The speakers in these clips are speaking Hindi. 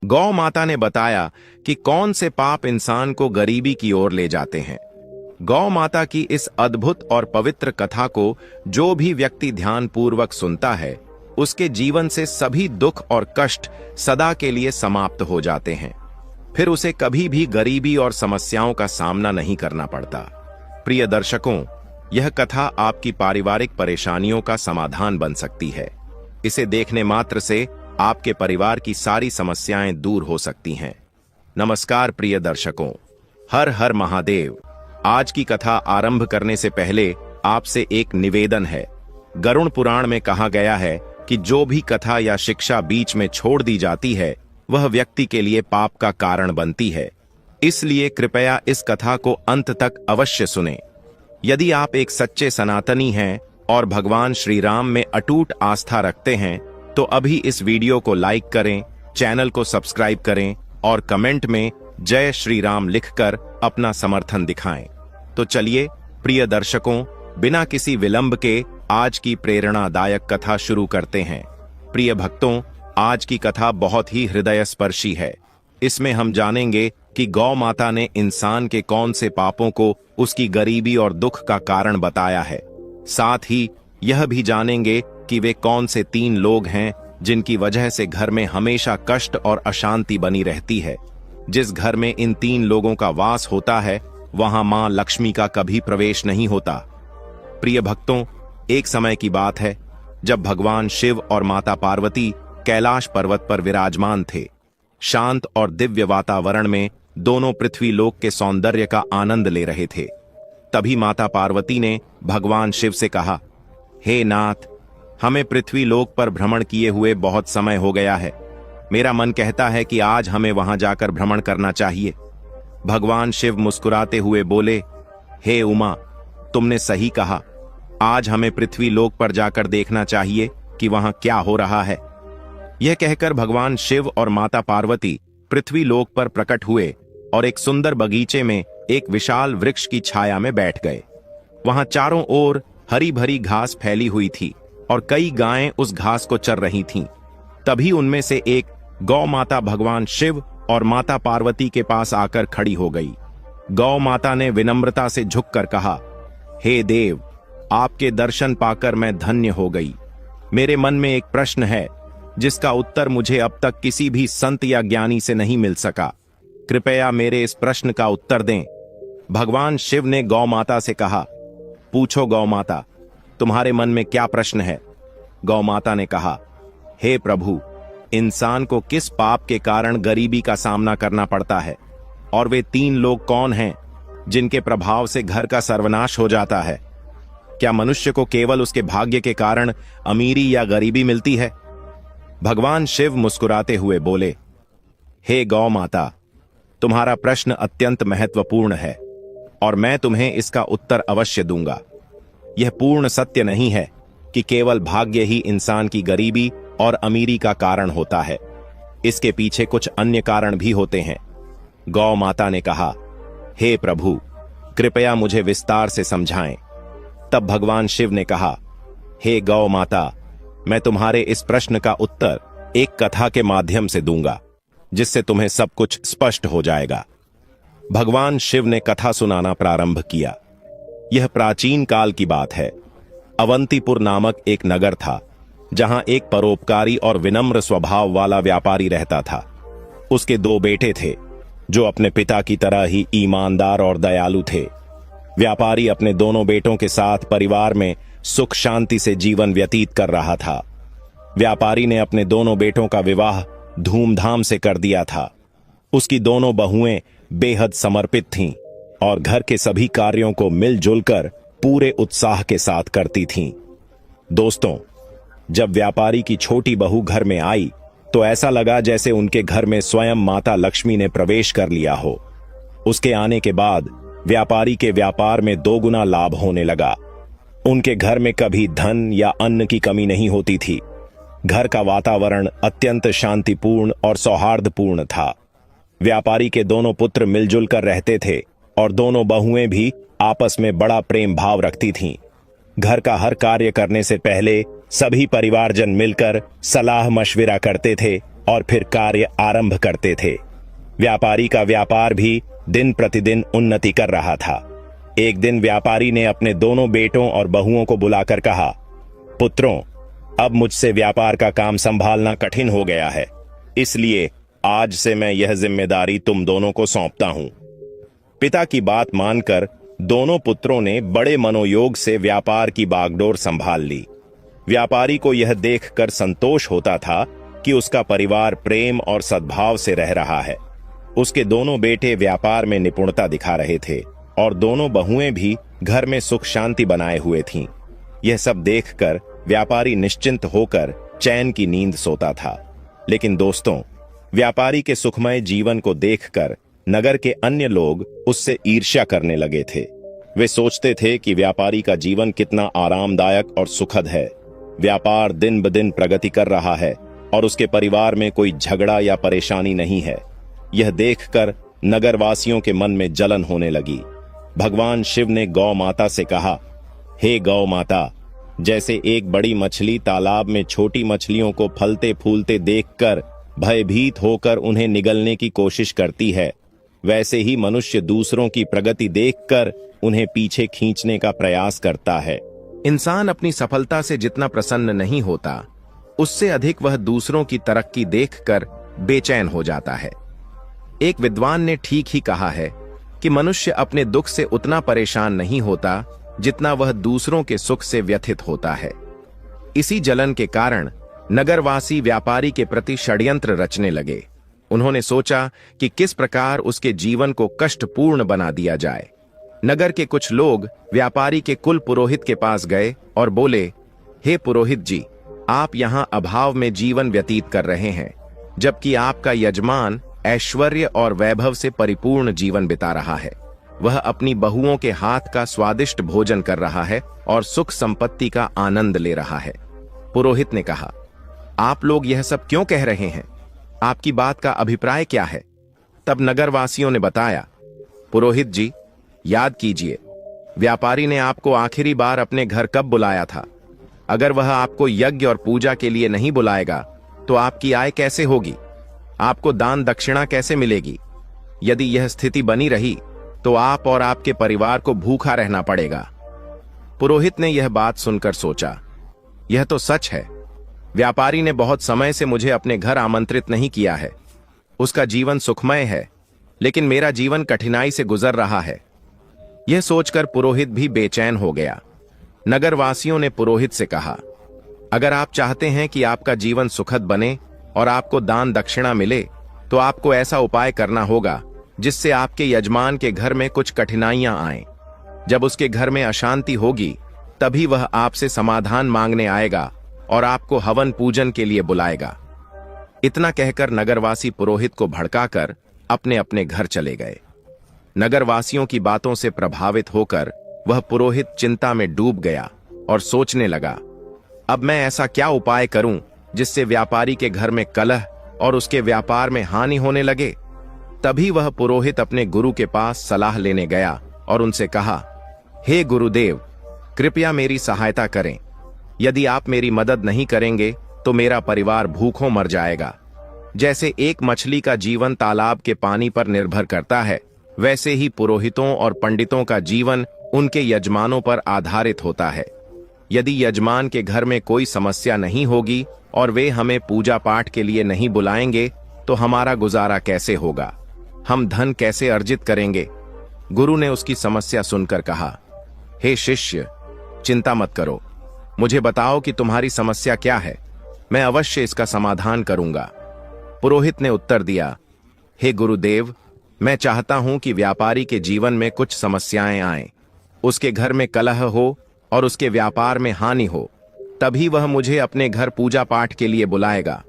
गौ माता ने बताया कि कौन से पाप इंसान को गरीबी की ओर ले जाते हैं। गौ माता की इस अद्भुत और पवित्र कथा को जो भी व्यक्ति ध्यानपूर्वक सुनता है, उसके जीवन से सभी दुख और कष्ट सदा के लिए समाप्त हो जाते हैं। फिर उसे कभी भी गरीबी और समस्याओं का सामना नहीं करना पड़ता। प्रिय दर्शकों, यह कथा आपकी पारिवारिक परेशानियों का समाधान बन सकती है। इसे देखने मात्र से आपके परिवार की सारी समस्याएं दूर हो सकती हैं। नमस्कार प्रिय दर्शकों, हर हर महादेव। आज की कथा आरंभ करने से पहले आपसे एक निवेदन है। गरुड़ पुराण में कहा गया है कि जो भी कथा या शिक्षा बीच में छोड़ दी जाती है, वह व्यक्ति के लिए पाप का कारण बनती है। इसलिए कृपया इस कथा को अंत तक अवश्य सुनें। यदि आप एक सच्चे सनातनी हैं और भगवान श्री राम में अटूट आस्था रखते हैं, तो अभी इस वीडियो को लाइक करें, चैनल को सब्सक्राइब करें और कमेंट में जय श्री राम लिखकर अपना समर्थन दिखाएं। तो चलिए प्रिय दर्शकों, बिना किसी विलंब के आज की प्रेरणादायक कथा शुरू करते हैं। प्रिय भक्तों, आज की कथा बहुत ही हृदयस्पर्शी है। इसमें हम जानेंगे कि गौ माता ने इंसान के कौन से पापों को उसकी गरीबी और दुख का कारण बताया है। साथ ही यह भी जानेंगे कि वे कौन से 3 लोग हैं जिनकी वजह से घर में हमेशा कष्ट और अशांति बनी रहती है। जिस घर में इन 3 लोगों का वास होता है, वहां मां लक्ष्मी का कभी प्रवेश नहीं होता। प्रिय भक्तों, एक समय की बात है जब भगवान शिव और माता पार्वती कैलाश पर्वत पर विराजमान थे। शांत और दिव्य वातावरण में दोनों पृथ्वी लोक के सौंदर्य का आनंद ले रहे थे। तभी माता पार्वती ने भगवान शिव से कहा, हे नाथ, हमें पृथ्वी लोक पर भ्रमण किए हुए बहुत समय हो गया है। मेरा मन कहता है कि आज हमें वहां जाकर भ्रमण करना चाहिए। भगवान शिव मुस्कुराते हुए बोले, हे उमा, तुमने सही कहा। आज हमें पृथ्वी लोक पर जाकर देखना चाहिए कि वहां क्या हो रहा है। यह कहकर भगवान शिव और माता पार्वती पृथ्वी लोक पर प्रकट हुए और एक सुंदर बगीचे में एक विशाल वृक्ष की छाया में बैठ गए। वहां चारों ओर हरी भरी घास फैली हुई थी और कई गायें उस घास को चर रही थीं। तभी उनमें से एक गौ माता भगवान शिव और माता पार्वती के पास आकर खड़ी हो गई। गौ माता ने विनम्रता से झुककर कहा, हे देव, आपके दर्शन पाकर मैं धन्य हो गई। मेरे मन में एक प्रश्न है जिसका उत्तर मुझे अब तक किसी भी संत या ज्ञानी से नहीं मिल सका। कृपया मेरे इस प्रश्न का उत्तर दें। भगवान शिव ने गौ माता से कहा, पूछो गौ माता, तुम्हारे मन में क्या प्रश्न है। गौ माता ने कहा, हे प्रभु, इंसान को किस पाप के कारण गरीबी का सामना करना पड़ता है, और वे 3 लोग कौन हैं जिनके प्रभाव से घर का सर्वनाश हो जाता है। क्या मनुष्य को केवल उसके भाग्य के कारण अमीरी या गरीबी मिलती है। भगवान शिव मुस्कुराते हुए बोले, हे गौ माता, तुम्हारा प्रश्न अत्यंत महत्वपूर्ण है और मैं तुम्हें इसका उत्तर अवश्य दूंगा। यह पूर्ण सत्य नहीं है कि केवल भाग्य ही इंसान की गरीबी और अमीरी का कारण होता है। इसके पीछे कुछ अन्य कारण भी होते हैं। गौ माता ने कहा, हे प्रभु, कृपया मुझे विस्तार से समझाएं। तब भगवान शिव ने कहा, हे गौ माता, मैं तुम्हारे इस प्रश्न का उत्तर एक कथा के माध्यम से दूंगा, जिससे तुम्हें सब कुछ स्पष्ट हो जाएगा। भगवान शिव ने कथा सुनाना प्रारंभ किया। यह प्राचीन काल की बात है। अवंतीपुर नामक एक नगर था, जहां एक परोपकारी और विनम्र स्वभाव वाला व्यापारी रहता था। उसके 2 बेटे थे, जो अपने पिता की तरह ही ईमानदार और दयालु थे। व्यापारी अपने दोनों बेटों के साथ परिवार में सुख शांति से जीवन व्यतीत कर रहा था। व्यापारी ने अपने दोनों बेटों का विवाह धूमधाम से कर दिया था। उसकी दोनों बहुएं बेहद समर्पित थीं और घर के सभी कार्यों को मिलजुल कर पूरे उत्साह के साथ करती थीं। दोस्तों, जब व्यापारी की छोटी बहू घर में आई तो ऐसा लगा जैसे उनके घर में स्वयं माता लक्ष्मी ने प्रवेश कर लिया हो। उसके आने के बाद व्यापारी के व्यापार में 2 गुना लाभ होने लगा। उनके घर में कभी धन या अन्न की कमी नहीं होती थी। घर का वातावरण अत्यंत शांतिपूर्ण और सौहार्दपूर्ण था। व्यापारी के दोनों पुत्र मिलजुल कर रहते थे और दोनों बहुएं भी आपस में बड़ा प्रेम भाव रखती थीं। घर का हर कार्य करने से पहले सभी परिवारजन मिलकर सलाह मशविरा करते थे और फिर कार्य आरंभ करते थे। व्यापारी का व्यापार भी दिन प्रतिदिन उन्नति कर रहा था। एक दिन व्यापारी ने अपने दोनों बेटों और बहुओं को बुलाकर कहा, पुत्रों, अब मुझसे व्यापार का काम संभालना कठिन हो गया है, इसलिए आज से मैं यह जिम्मेदारी तुम दोनों को सौंपता हूं। पिता की बात मानकर दोनों पुत्रों ने बड़े मनोयोग से व्यापार की बागडोर संभाल ली। व्यापारी को यह देखकर संतोष होता था कि उसका परिवार प्रेम और सद्भाव से रह रहा है। उसके दोनों बेटे व्यापार में निपुणता दिखा रहे थे और दोनों बहुएं भी घर में सुख शांति बनाए हुए थीं। यह सब देखकर व्यापारी निश्चिंत होकर चैन की नींद सोता था। लेकिन दोस्तों, व्यापारी के सुखमय जीवन को देखकर नगर के अन्य लोग उससे ईर्ष्या करने लगे थे। वे सोचते थे कि व्यापारी का जीवन कितना आरामदायक और सुखद है। व्यापार दिन ब दिन प्रगति कर रहा है और उसके परिवार में कोई झगड़ा या परेशानी नहीं है। यह देखकर नगरवासियों के मन में जलन होने लगी। भगवान शिव ने गौ माता से कहा, हे गौ माता, जैसे एक बड़ी मछली तालाब में छोटी मछलियों को फलते फूलते देखकर भयभीत होकर उन्हें निगलने की कोशिश करती है, वैसे ही मनुष्य दूसरों की प्रगति देखकर उन्हें पीछे खींचने का प्रयास करता है। इंसान अपनी सफलता से जितना प्रसन्न नहीं होता, उससे अधिक वह दूसरों की तरक्की देखकर बेचैन हो जाता है। एक विद्वान ने ठीक ही कहा है कि मनुष्य अपने दुख से उतना परेशान नहीं होता जितना वह दूसरों के सुख से व्यथित होता है। इसी जलन के कारण नगरवासी व्यापारी के प्रति षड्यंत्र रचने लगे। उन्होंने सोचा कि किस प्रकार उसके जीवन को कष्टपूर्ण बना दिया जाए। नगर के कुछ लोग व्यापारी के कुल पुरोहित के पास गए और बोले, हे पुरोहित जी, आप यहां अभाव में जीवन व्यतीत कर रहे हैं, जबकि आपका यजमान ऐश्वर्य और वैभव से परिपूर्ण जीवन बिता रहा है। वह अपनी बहुओं के हाथ का स्वादिष्ट भोजन कर रहा है और सुख संपत्ति का आनंद ले रहा है। पुरोहित ने कहा, आप लोग यह सब क्यों कह रहे हैं? आपकी बात का अभिप्राय क्या है? तब नगरवासियों ने बताया, पुरोहित जी, याद कीजिए, व्यापारी ने आपको आखिरी बार अपने घर कब बुलाया था? अगर वह आपको यज्ञ और पूजा के लिए नहीं बुलाएगा तो आपकी आय कैसे होगी? आपको दान दक्षिणा कैसे मिलेगी? यदि यह स्थिति बनी रही तो आप और आपके परिवार को भूखा रहना पड़ेगा। पुरोहित ने यह बात सुनकर सोचा, यह तो सच है। व्यापारी ने बहुत समय से मुझे अपने घर आमंत्रित नहीं किया है। उसका जीवन सुखमय है, लेकिन मेरा जीवन कठिनाई से गुजर रहा है। यह सोचकर पुरोहित भी बेचैन हो गया। नगरवासियों ने पुरोहित से कहा, अगर आप चाहते हैं कि आपका जीवन सुखद बने और आपको दान दक्षिणा मिले, तो आपको ऐसा उपाय करना होगा जिससे आपके यजमान के घर में कुछ कठिनाइयां आएं। जब उसके घर में अशांति होगी, तभी वह आपसे समाधान मांगने आएगा और आपको हवन पूजन के लिए बुलाएगा। इतना कहकर नगरवासी पुरोहित को भड़काकर अपने अपने घर चले गए। नगरवासियों की बातों से प्रभावित होकर वह पुरोहित चिंता में डूब गया और सोचने लगा, अब मैं ऐसा क्या उपाय करूं जिससे व्यापारी के घर में कलह और उसके व्यापार में हानि होने लगे। तभी वह पुरोहित अपने गुरु के पास सलाह लेने गया और उनसे कहा, हे गुरुदेव, कृपया मेरी सहायता करें। यदि आप मेरी मदद नहीं करेंगे तो मेरा परिवार भूखों मर जाएगा। जैसे एक मछली का जीवन तालाब के पानी पर निर्भर करता है, वैसे ही पुरोहितों और पंडितों का जीवन उनके यजमानों पर आधारित होता है। यदि यजमान के घर में कोई समस्या नहीं होगी और वे हमें पूजा पाठ के लिए नहीं बुलाएंगे तो हमारा गुजारा कैसे होगा? हम धन कैसे अर्जित करेंगे? गुरु ने उसकी समस्या सुनकर कहा, हे शिष्य, चिंता मत करो। मुझे बताओ कि तुम्हारी समस्या क्या है, मैं अवश्य इसका समाधान करूंगा। पुरोहित ने उत्तर दिया, हे गुरुदेव, मैं चाहता हूं कि व्यापारी के जीवन में कुछ समस्याएं आएं, उसके घर में कलह हो और उसके व्यापार में हानि हो, तभी वह मुझे अपने घर पूजा पाठ के लिए बुलाएगा।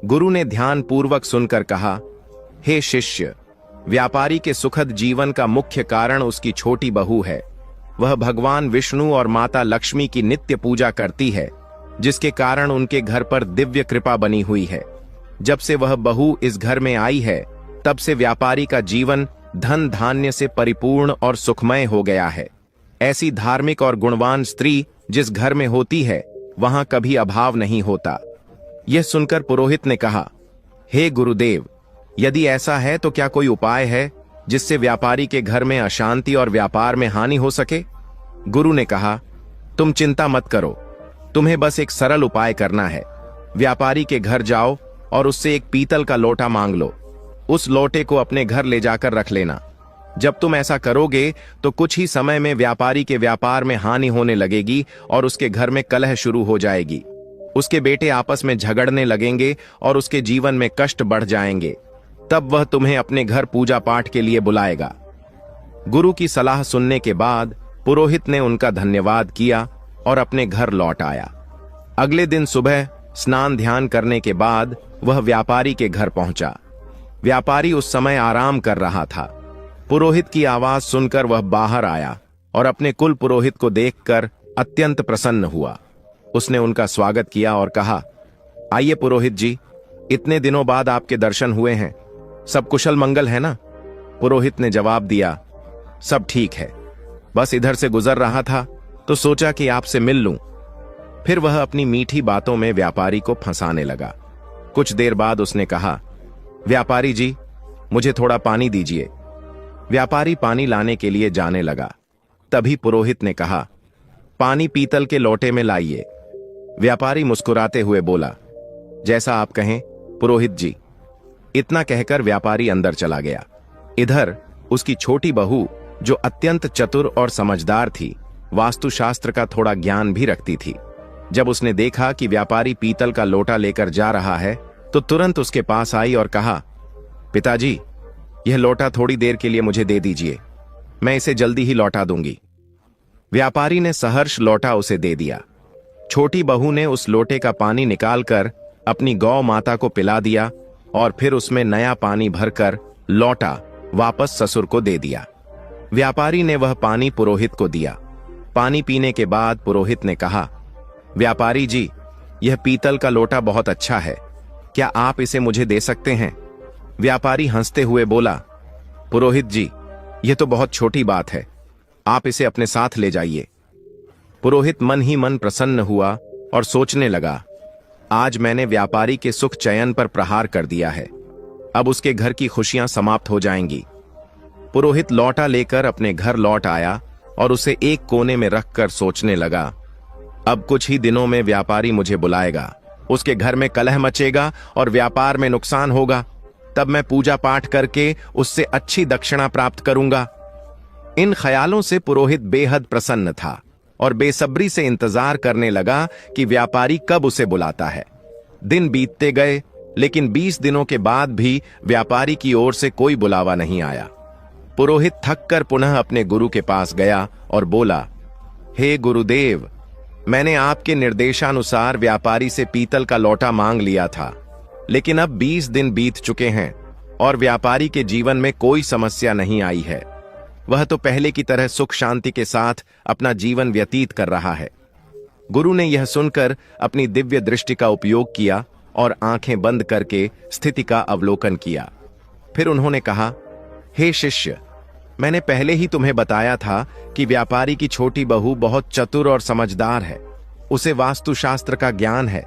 गुरु ने ध्यान पूर्वक सुनकर कहा, हे शिष्य, व्यापारी के सुखद जीवन का मुख्य कारण उसकी छोटी बहू है। वह भगवान विष्णु और माता लक्ष्मी की नित्य पूजा करती है, जिसके कारण उनके घर पर दिव्य कृपा बनी हुई है। जब से वह बहू इस घर में आई है, तब से व्यापारी का जीवन धन धान्य से परिपूर्ण और सुखमय हो गया है। ऐसी धार्मिक और गुणवान स्त्री जिस घर में होती है, वहां कभी अभाव नहीं होता। यह सुनकर पुरोहित ने कहा, हे गुरुदेव, यदि ऐसा है तो क्या कोई उपाय है जिससे व्यापारी के घर में अशांति और व्यापार में हानि हो सके? गुरु ने कहा, तुम चिंता मत करो, तुम्हें बस एक सरल उपाय करना है। व्यापारी के घर जाओ और उससे एक पीतल का लोटा मांग लो। उस लोटे को अपने घर ले जाकर रख लेना। जब तुम ऐसा करोगे तो कुछ ही समय में व्यापारी के व्यापार में हानि होने लगेगी और उसके घर में कलह शुरू हो जाएगी। उसके बेटे आपस में झगड़ने लगेंगे और उसके जीवन में कष्ट बढ़ जाएंगे। तब वह तुम्हें अपने घर पूजा पाठ के लिए बुलाएगा। गुरु की सलाह सुनने के बाद पुरोहित ने उनका धन्यवाद किया और अपने घर लौट आया। अगले दिन सुबह स्नान ध्यान करने के बाद वह व्यापारी के घर पहुंचा। व्यापारी उस समय आराम कर रहा था। पुरोहित की आवाज सुनकर वह बाहर आया और अपने कुल पुरोहित को देखकर अत्यंत प्रसन्न हुआ। उसने उनका स्वागत किया और कहा, आइए पुरोहित जी, इतने दिनों बाद आपके दर्शन हुए हैं। सब कुशल मंगल है ना? पुरोहित ने जवाब दिया, सब ठीक है, बस इधर से गुजर रहा था तो सोचा कि आपसे मिल लूं। फिर वह अपनी मीठी बातों में व्यापारी को फंसाने लगा। कुछ देर बाद उसने कहा, व्यापारी जी, मुझे थोड़ा पानी दीजिए। व्यापारी पानी लाने के लिए जाने लगा। तभी पुरोहित ने कहा, पानी पीतल के लोटे में लाइए। व्यापारी मुस्कुराते हुए बोला, जैसा आप कहें पुरोहित जी। इतना कहकर व्यापारी अंदर चला गया। इधर उसकी छोटी बहू, जो अत्यंत चतुर और समझदार थी, वास्तुशास्त्र का थोड़ा ज्ञान भी रखती थी, जब उसने देखा कि व्यापारी पीतल का लोटा लेकर जा रहा है तो तुरंत उसके पास आई और कहा, पिताजी, यह लोटा थोड़ी देर के लिए मुझे दे दीजिए, मैं इसे जल्दी ही लौटा दूंगी। व्यापारी ने सहर्ष लोटा उसे दे दिया। छोटी बहू ने उस लोटे का पानी निकालकर अपनी गौ माता को पिला दिया और फिर उसमें नया पानी भरकर लौटा वापस ससुर को दे दिया। व्यापारी ने वह पानी पुरोहित को दिया। पानी पीने के बाद पुरोहित ने कहा, व्यापारी जी, यह पीतल का लोटा बहुत अच्छा है, क्या आप इसे मुझे दे सकते हैं? व्यापारी हंसते हुए बोला, पुरोहित जी, यह तो बहुत छोटी बात है, आप इसे अपने साथ ले जाइए। पुरोहित मन ही मन प्रसन्न हुआ और सोचने लगा, आज मैंने व्यापारी के सुख चयन पर प्रहार कर दिया है, अब उसके घर की खुशियां समाप्त हो जाएंगी। पुरोहित लौटा लेकर अपने घर लौट आया और उसे एक कोने में रखकर सोचने लगा, अब कुछ ही दिनों में व्यापारी मुझे बुलाएगा, उसके घर में कलह मचेगा और व्यापार में नुकसान होगा। तब मैं पूजा पाठ करके उससे अच्छी दक्षिणा प्राप्त करूंगा। इन ख्यालों से पुरोहित बेहद प्रसन्न था और बेसब्री से इंतजार करने लगा कि व्यापारी कब उसे बुलाता है। दिन बीतते गए, लेकिन 20 दिनों के बाद भी व्यापारी की ओर से कोई बुलावा नहीं आया। पुरोहित थककर पुनः अपने गुरु के पास गया और बोला, हे गुरुदेव, मैंने आपके निर्देशानुसार व्यापारी से पीतल का लोटा मांग लिया था, लेकिन अब 20 दिन बीत चुके हैं और व्यापारी के जीवन में कोई समस्या नहीं आई है। वह तो पहले की तरह सुख शांति के साथ अपना जीवन व्यतीत कर रहा है। गुरु ने यह सुनकर अपनी दिव्य दृष्टि का उपयोग किया और आंखें बंद करके स्थिति का अवलोकन किया। फिर उन्होंने कहा, हे शिष्य, मैंने पहले ही तुम्हें बताया था कि व्यापारी की छोटी बहू बहुत चतुर और समझदार है, उसे वास्तुशास्त्र का ज्ञान है।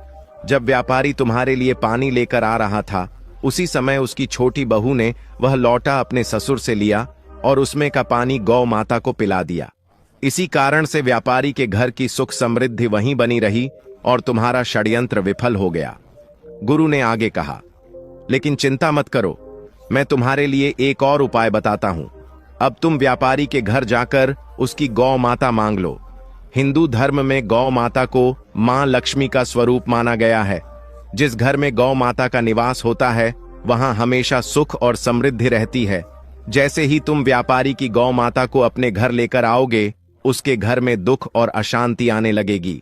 जब व्यापारी तुम्हारे लिए पानी लेकर आ रहा था, उसी समय उसकी छोटी बहू ने वह लौटा अपने ससुर से लिया और उसमें का पानी गौ माता को पिला दिया। इसी कारण से व्यापारी के घर की सुख समृद्धि वहीं बनी रही और तुम्हारा षड्यंत्र विफल हो गया। गुरु ने आगे कहा, लेकिन चिंता मत करो, मैं तुम्हारे लिए एक और उपाय बताता हूं। अब तुम व्यापारी के घर जाकर उसकी गौ माता मांग लो। हिंदू धर्म में गौ माता को मां लक्ष्मी का स्वरूप माना गया है। जिस घर में गौ माता का निवास होता है, वहां हमेशा सुख और समृद्धि रहती है। जैसे ही तुम व्यापारी की गौ माता को अपने घर लेकर आओगे, उसके घर में दुख और अशांति आने लगेगी।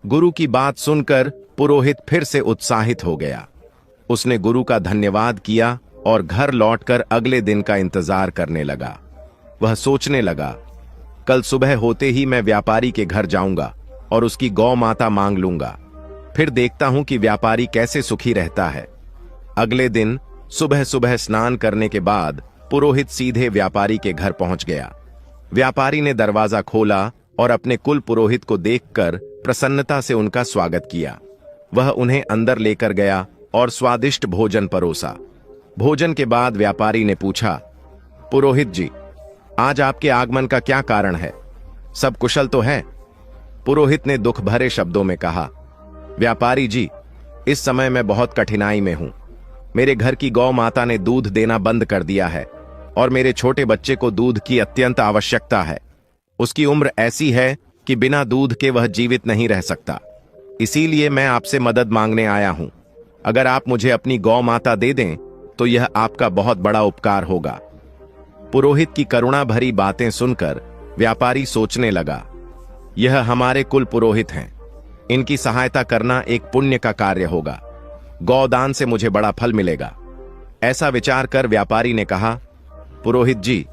गुरु की बात सुनकर पुरोहित फिर से उत्साहित हो गया। उसने गुरु का धन्यवाद किया और घर लौटकर अगले दिन का इंतजार करने लगा। वह सोचने लगा, कल सुबह होते ही मैं व्यापारी के घर जाऊंगा और उसकी गौ माता मांग लूंगा, फिर देखता हूं कि व्यापारी कैसे सुखी रहता है। अगले दिन सुबह सुबह स्नान करने के बाद पुरोहित सीधे व्यापारी के घर पहुंच गया। व्यापारी ने दरवाजा खोला और अपने कुल पुरोहित को देखकर प्रसन्नता से उनका स्वागत किया। वह उन्हें अंदर लेकर गया और स्वादिष्ट भोजन परोसा। भोजन के बाद व्यापारी ने पूछा, पुरोहित जी, आज आपके आगमन का क्या कारण है? सब कुशल तो है? पुरोहित ने दुख भरे शब्दों में कहा, व्यापारी जी, इस समय मैं बहुत कठिनाई में हूं। मेरे घर की गौ माता ने दूध देना बंद कर दिया है और मेरे छोटे बच्चे को दूध की अत्यंत आवश्यकता है। उसकी उम्र ऐसी है कि बिना दूध के वह जीवित नहीं रह सकता। इसीलिए मैं आपसे मदद मांगने आया हूं। अगर आप मुझे अपनी गौ माता दे दें तो यह आपका बहुत बड़ा उपकार होगा। पुरोहित की करुणा भरी बातें सुनकर व्यापारी सोचने लगा, यह हमारे कुल पुरोहित हैं, इनकी सहायता करना एक पुण्य का कार्य होगा। गौदान से मुझे बड़ा फल मिलेगा। ऐसा विचार कर व्यापारी ने कहा, पुरोहित जी,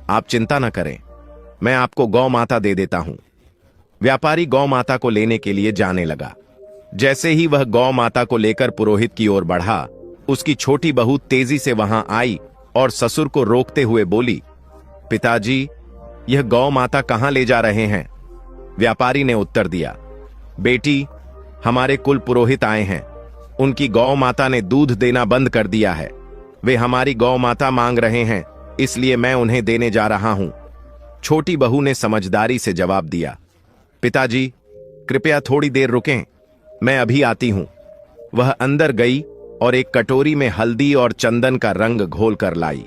आप चिंता न करें, मैं आपको गौ माता दे देता हूं। व्यापारी गौ माता को लेने के लिए जाने लगा। जैसे ही वह गौ माता को लेकर पुरोहित की ओर बढ़ा, उसकी छोटी बहू तेजी से वहां आई और ससुर को रोकते हुए बोली, पिताजी, यह गौ माता कहां ले जा रहे हैं? व्यापारी ने उत्तर दिया, बेटी, हमारे कुल पुरोहित आए हैं। उनकी गौ माता ने दूध देना बंद कर दिया है। वे हमारी गौ माता मांग रहे हैं, इसलिए मैं उन्हें देने जा रहा हूं। छोटी बहू ने समझदारी से जवाब दिया, पिताजी, कृपया थोड़ी देर रुकें, मैं अभी आती हूं। वह अंदर गई और एक कटोरी में हल्दी और चंदन का रंग घोल कर लाई।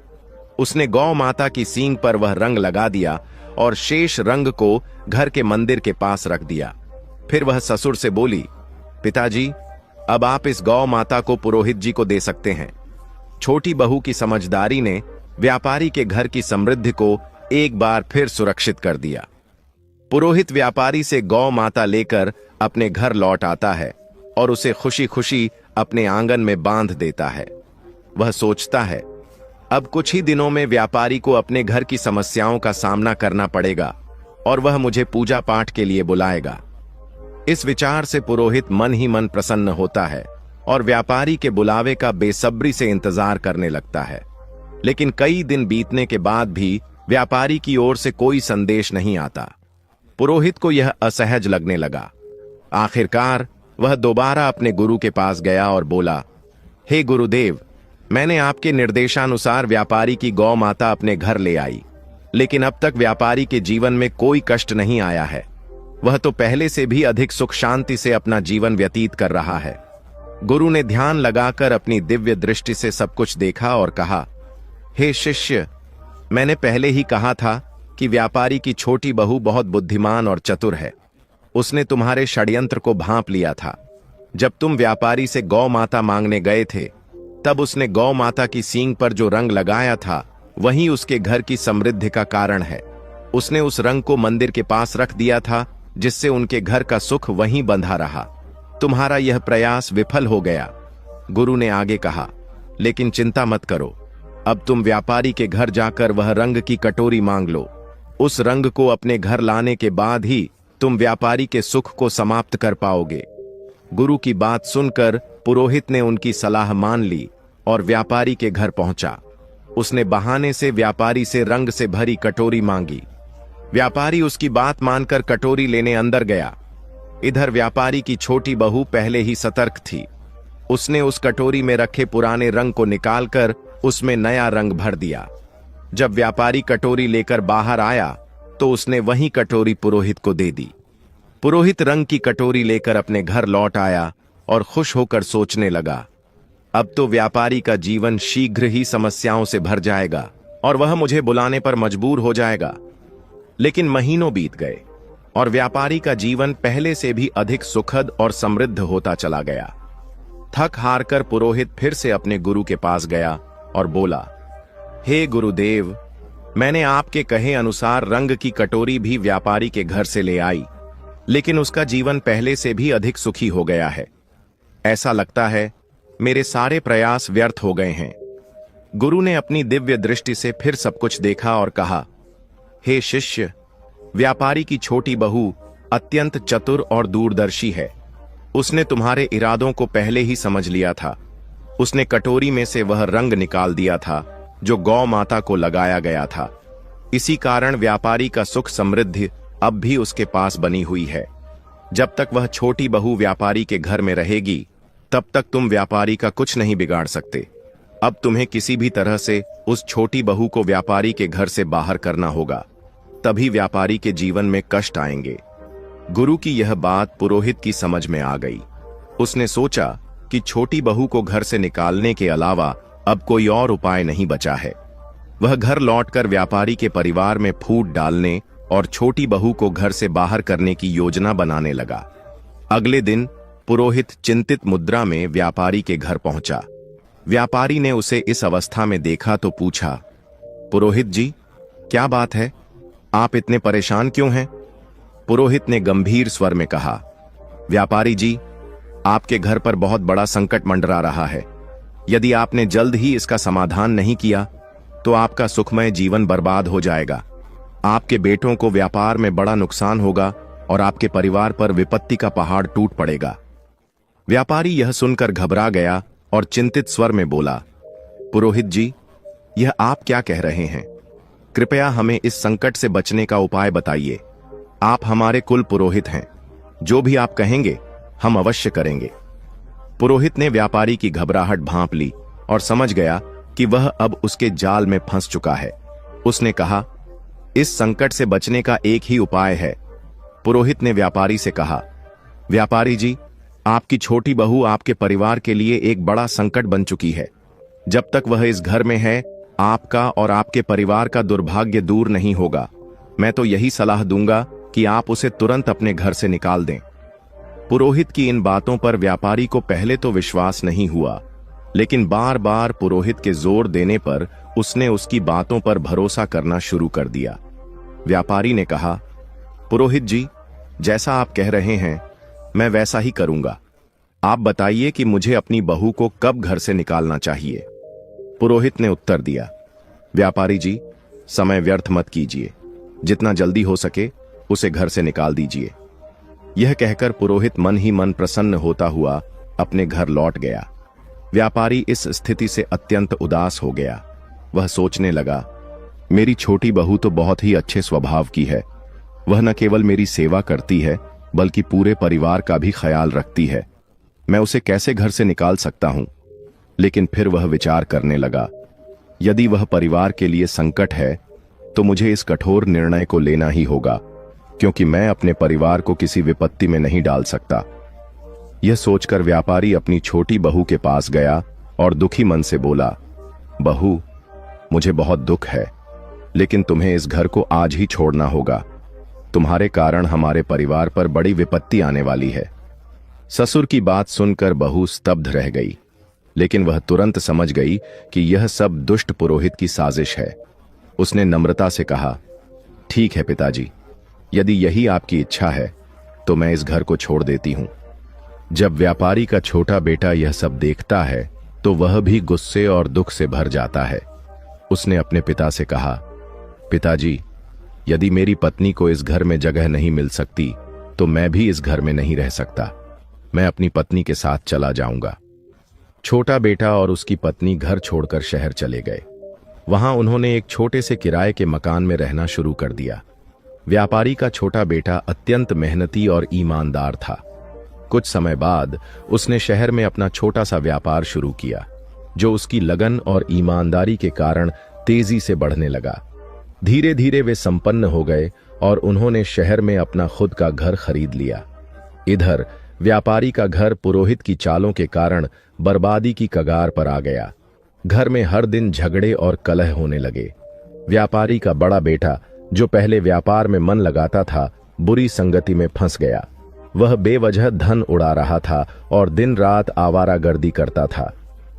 उसने गौ माता की सींग पर वह रंग लगा दिया और शेष रंग को घर के मंदिर के पास रख दिया। फिर वह ससुर से बोली, पिताजी, अब आप इस गौ माता को पुरोहित जी को दे सकते हैं। छोटी बहू की समझदारी ने व्यापारी के घर की समृद्धि को एक बार फिर सुरक्षित कर दिया। पुरोहित व्यापारी से गौ माता लेकर अपने घर लौट आता है और उसे खुशी खुशी अपने आंगन में बांध देता है। वह सोचता है, अब कुछ ही दिनों में व्यापारी को अपने घर की समस्याओं का सामना करना पड़ेगा और वह मुझे पूजा पाठ के लिए बुलाएगा। इस विचार से पुरोहित मन ही मन प्रसन्न होता है और व्यापारी के बुलावे का बेसब्री से इंतजार करने लगता है। लेकिन कई दिन बीतने के बाद भी व्यापारी की ओर से कोई संदेश नहीं आता। पुरोहित को यह असहज लगने लगा। आखिरकार वह दोबारा अपने गुरु के पास गया और बोला, हे गुरुदेव, मैंने आपके निर्देशानुसार व्यापारी की गौ माता अपने घर ले आई, लेकिन अब तक व्यापारी के जीवन में कोई कष्ट नहीं आया है। वह तो पहले से भी अधिक सुख शांति से अपना जीवन व्यतीत कर रहा है। गुरु ने ध्यान लगाकर अपनी दिव्य दृष्टि से सब कुछ देखा और कहा, हे शिष्य, मैंने पहले ही कहा था कि व्यापारी की छोटी बहू बहुत बुद्धिमान और चतुर है। उसने तुम्हारे षड्यंत्र को भांप लिया था। जब तुम व्यापारी से गौ माता मांगने गए थे, तब उसने गौ माता की सींग पर जो रंग लगाया था, वही उसके घर की समृद्धि का कारण है। उसने उस रंग को मंदिर के पास रख दिया था, जिससे उनके घर का सुख वहीं बंधा रहा। तुम्हारा यह प्रयास विफल हो गया। गुरु ने आगे कहा, लेकिन चिंता मत करो, अब तुम व्यापारी के घर जाकर वह रंग की कटोरी मांग लो। उस रंग को अपने घर लाने के बाद ही तुम व्यापारी के सुख को समाप्त कर पाओगे। गुरु की बात सुनकर पुरोहित ने उनकी सलाह मान ली और व्यापारी के घर पहुंचा। उसने बहाने से व्यापारी से रंग से भरी कटोरी मांगी। व्यापारी उसकी बात मानकर कटोरी लेने अंदर गया। इधर व्यापारी की छोटी बहू पहले ही सतर्क थी। उसने उस कटोरी में रखे पुराने रंग को निकालकर उसमें नया रंग भर दिया। जब व्यापारी कटोरी लेकर बाहर आया तो उसने वही कटोरी पुरोहित को दे दी। पुरोहित रंग की कटोरी लेकर अपने घर लौट आया और खुश होकर सोचने लगा, अब तो व्यापारी का जीवन शीघ्र ही समस्याओं से भर जाएगा और वह मुझे बुलाने पर मजबूर हो जाएगा। लेकिन महीनों बीत गए और व्यापारी का जीवन पहले से भी अधिक सुखद और समृद्ध होता चला गया। थक हार कर पुरोहित फिर से अपने गुरु के पास गया और बोला, हे गुरुदेव, मैंने आपके कहे अनुसार रंग की कटोरी भी व्यापारी के घर से ले आई, लेकिन उसका जीवन पहले से भी अधिक सुखी हो गया है। ऐसा लगता है मेरे सारे प्रयास व्यर्थ हो गए हैं। गुरु ने अपनी दिव्य दृष्टि से फिर सब कुछ देखा और कहा, हे शिष्य, व्यापारी की छोटी बहू अत्यंत चतुर और दूरदर्शी है। उसने तुम्हारे इरादों को पहले ही समझ लिया था। उसने कटोरी में से वह रंग निकाल दिया था जो गौ माता को लगाया गया था। इसी कारण व्यापारी का सुख समृद्धि अब भी उसके पास बनी हुई है। जब तक वह छोटी बहू व्यापारी के घर में रहेगी, तब तक तुम व्यापारी का कुछ नहीं बिगाड़ सकते। अब तुम्हें किसी भी तरह से उस छोटी बहू को व्यापारी के घर से बाहर करना होगा, तभी व्यापारी के जीवन में कष्ट आएंगे। गुरु की यह बात पुरोहित की समझ में आ गई। उसने सोचा कि छोटी बहू को घर से निकालने के अलावा अब कोई और उपाय नहीं बचा है। वह घर लौटकर व्यापारी के परिवार में फूट डालने और छोटी बहू को घर से बाहर करने की योजना बनाने लगा। अगले दिन पुरोहित चिंतित मुद्रा में व्यापारी के घर पहुंचा। व्यापारी ने उसे इस अवस्था में देखा तो पूछा, पुरोहित जी, क्या बात है? आप इतने परेशान क्यों हैं? पुरोहित ने गंभीर स्वर में कहा, व्यापारी जी, आपके घर पर बहुत बड़ा संकट मंडरा रहा है। यदि आपने जल्द ही इसका समाधान नहीं किया तो आपका सुखमय जीवन बर्बाद हो जाएगा। आपके बेटों को व्यापार में बड़ा नुकसान होगा और आपके परिवार पर विपत्ति का पहाड़ टूट पड़ेगा। व्यापारी यह सुनकर घबरा गया और चिंतित स्वर में बोला, पुरोहित जी, यह आप क्या कह रहे हैं? कृपया हमें इस संकट से बचने का उपाय बताइए। आप हमारे कुल पुरोहित हैं। जो भी आप कहेंगे हम अवश्य करेंगे। पुरोहित ने व्यापारी की घबराहट भांप ली और समझ गया कि वह अब उसके जाल में फंस चुका है। उसने कहा, इस संकट से बचने का एक ही उपाय है। पुरोहित ने व्यापारी से कहा, व्यापारी जी, आपकी छोटी बहू आपके परिवार के लिए एक बड़ा संकट बन चुकी है। जब तक वह इस घर में है, आपका और आपके परिवार का दुर्भाग्य दूर नहीं होगा। मैं तो यही सलाह दूंगा कि आप उसे तुरंत अपने घर से निकाल दें। पुरोहित की इन बातों पर व्यापारी को पहले तो विश्वास नहीं हुआ, लेकिन बार बार पुरोहित के जोर देने पर उसने उसकी बातों पर भरोसा करना शुरू कर दिया। व्यापारी ने कहा, पुरोहित जी, जैसा आप कह रहे हैं मैं वैसा ही करूंगा। आप बताइए कि मुझे अपनी बहू को कब घर से निकालना चाहिए? पुरोहित ने उत्तर दिया, व्यापारी जी, समय व्यर्थ मत कीजिए। जितना जल्दी हो सके उसे घर से निकाल दीजिए। यह कहकर पुरोहित मन ही मन प्रसन्न होता हुआ अपने घर लौट गया। व्यापारी इस स्थिति से अत्यंत उदास हो गया। वह सोचने लगा, मेरी छोटी बहू तो बहुत ही अच्छे स्वभाव की है। वह न केवल मेरी सेवा करती है बल्कि पूरे परिवार का भी ख्याल रखती है। मैं उसे कैसे घर से निकाल सकता हूं? लेकिन फिर वह विचार करने लगा, यदि वह परिवार के लिए संकट है तो मुझे इस कठोर निर्णय को लेना ही होगा, क्योंकि मैं अपने परिवार को किसी विपत्ति में नहीं डाल सकता। यह सोचकर व्यापारी अपनी छोटी बहू के पास गया और दुखी मन से बोला, बहू, मुझे बहुत दुख है, लेकिन तुम्हें इस घर को आज ही छोड़ना होगा। तुम्हारे कारण हमारे परिवार पर बड़ी विपत्ति आने वाली है। ससुर की बात सुनकर बहू स्तब्ध रह गई, लेकिन वह तुरंत समझ गई कि यह सब दुष्ट पुरोहित की साजिश है। उसने नम्रता से कहा, ठीक है पिताजी, यदि यही आपकी इच्छा है तो मैं इस घर को छोड़ देती हूं। जब व्यापारी का छोटा बेटा यह सब देखता है तो वह भी गुस्से और दुख से भर जाता है। उसने अपने पिता से कहा, पिताजी, यदि मेरी पत्नी को इस घर में जगह नहीं मिल सकती तो मैं भी इस घर में नहीं रह सकता। मैं अपनी पत्नी के साथ चला जाऊंगा। छोटा बेटा और उसकी पत्नी घर छोड़कर शहर चले गए। वहां उन्होंने एक छोटे से किराए के मकान में रहना शुरू कर दिया। व्यापारी का छोटा बेटा अत्यंत मेहनती और ईमानदार था। कुछ समय बाद उसने शहर में अपना छोटा सा व्यापार शुरू किया, जो उसकी लगन और ईमानदारी के कारण तेजी से बढ़ने लगा। धीरे धीरे वे संपन्न हो गए और उन्होंने शहर में अपना खुद का घर खरीद लिया। इधर व्यापारी का घर पुरोहित की चालों के कारण बर्बादी की कगार पर आ गया। घर में हर दिन झगड़े और कलह होने लगे। व्यापारी का बड़ा बेटा, जो पहले व्यापार में मन लगाता था, बुरी संगति में फंस गया। वह बेवजह धन उड़ा रहा था और दिन रात आवारागर्दी करता था।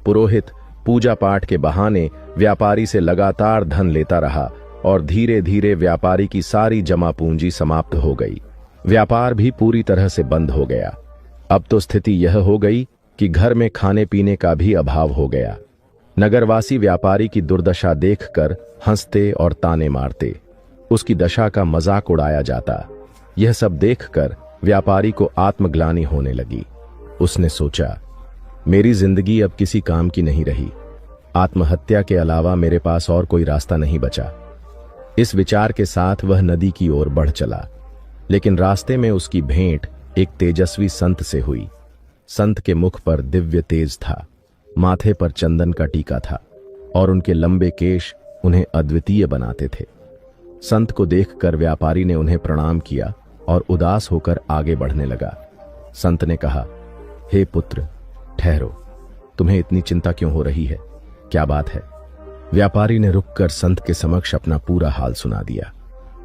पुरोहित पूजा पाठ के बहाने व्यापारी से लगातार धन लेता रहा और धीरे धीरे व्यापारी की सारी जमा पूंजी समाप्त हो गई। व्यापार भी पूरी तरह से बंद हो गया। अब तो स्थिति यह हो गई कि घर में खाने पीने का भी अभाव हो गया। नगरवासी व्यापारी की दुर्दशा देखकर हंसते और ताने मारते। उसकी दशा का मजाक उड़ाया जाता। यह सब देखकर व्यापारी को आत्मग्लानि होने लगी। उसने सोचा, मेरी जिंदगी अब किसी काम की नहीं रही। आत्महत्या के अलावा मेरे पास और कोई रास्ता नहीं बचा। इस विचार के साथ वह नदी की ओर बढ़ चला, लेकिन रास्ते में उसकी भेंट एक तेजस्वी संत से हुई। संत के मुख पर दिव्य तेज था, माथे पर चंदन का टीका था और उनके लंबे केश उन्हें अद्वितीय बनाते थे। संत को देखकर व्यापारी ने उन्हें प्रणाम किया और उदास होकर आगे बढ़ने लगा। संत ने कहा, हे पुत्र, ठहरो, तुम्हें इतनी चिंता क्यों हो रही है? क्या बात है? व्यापारी ने रुककर संत के समक्ष अपना पूरा हाल सुना दिया।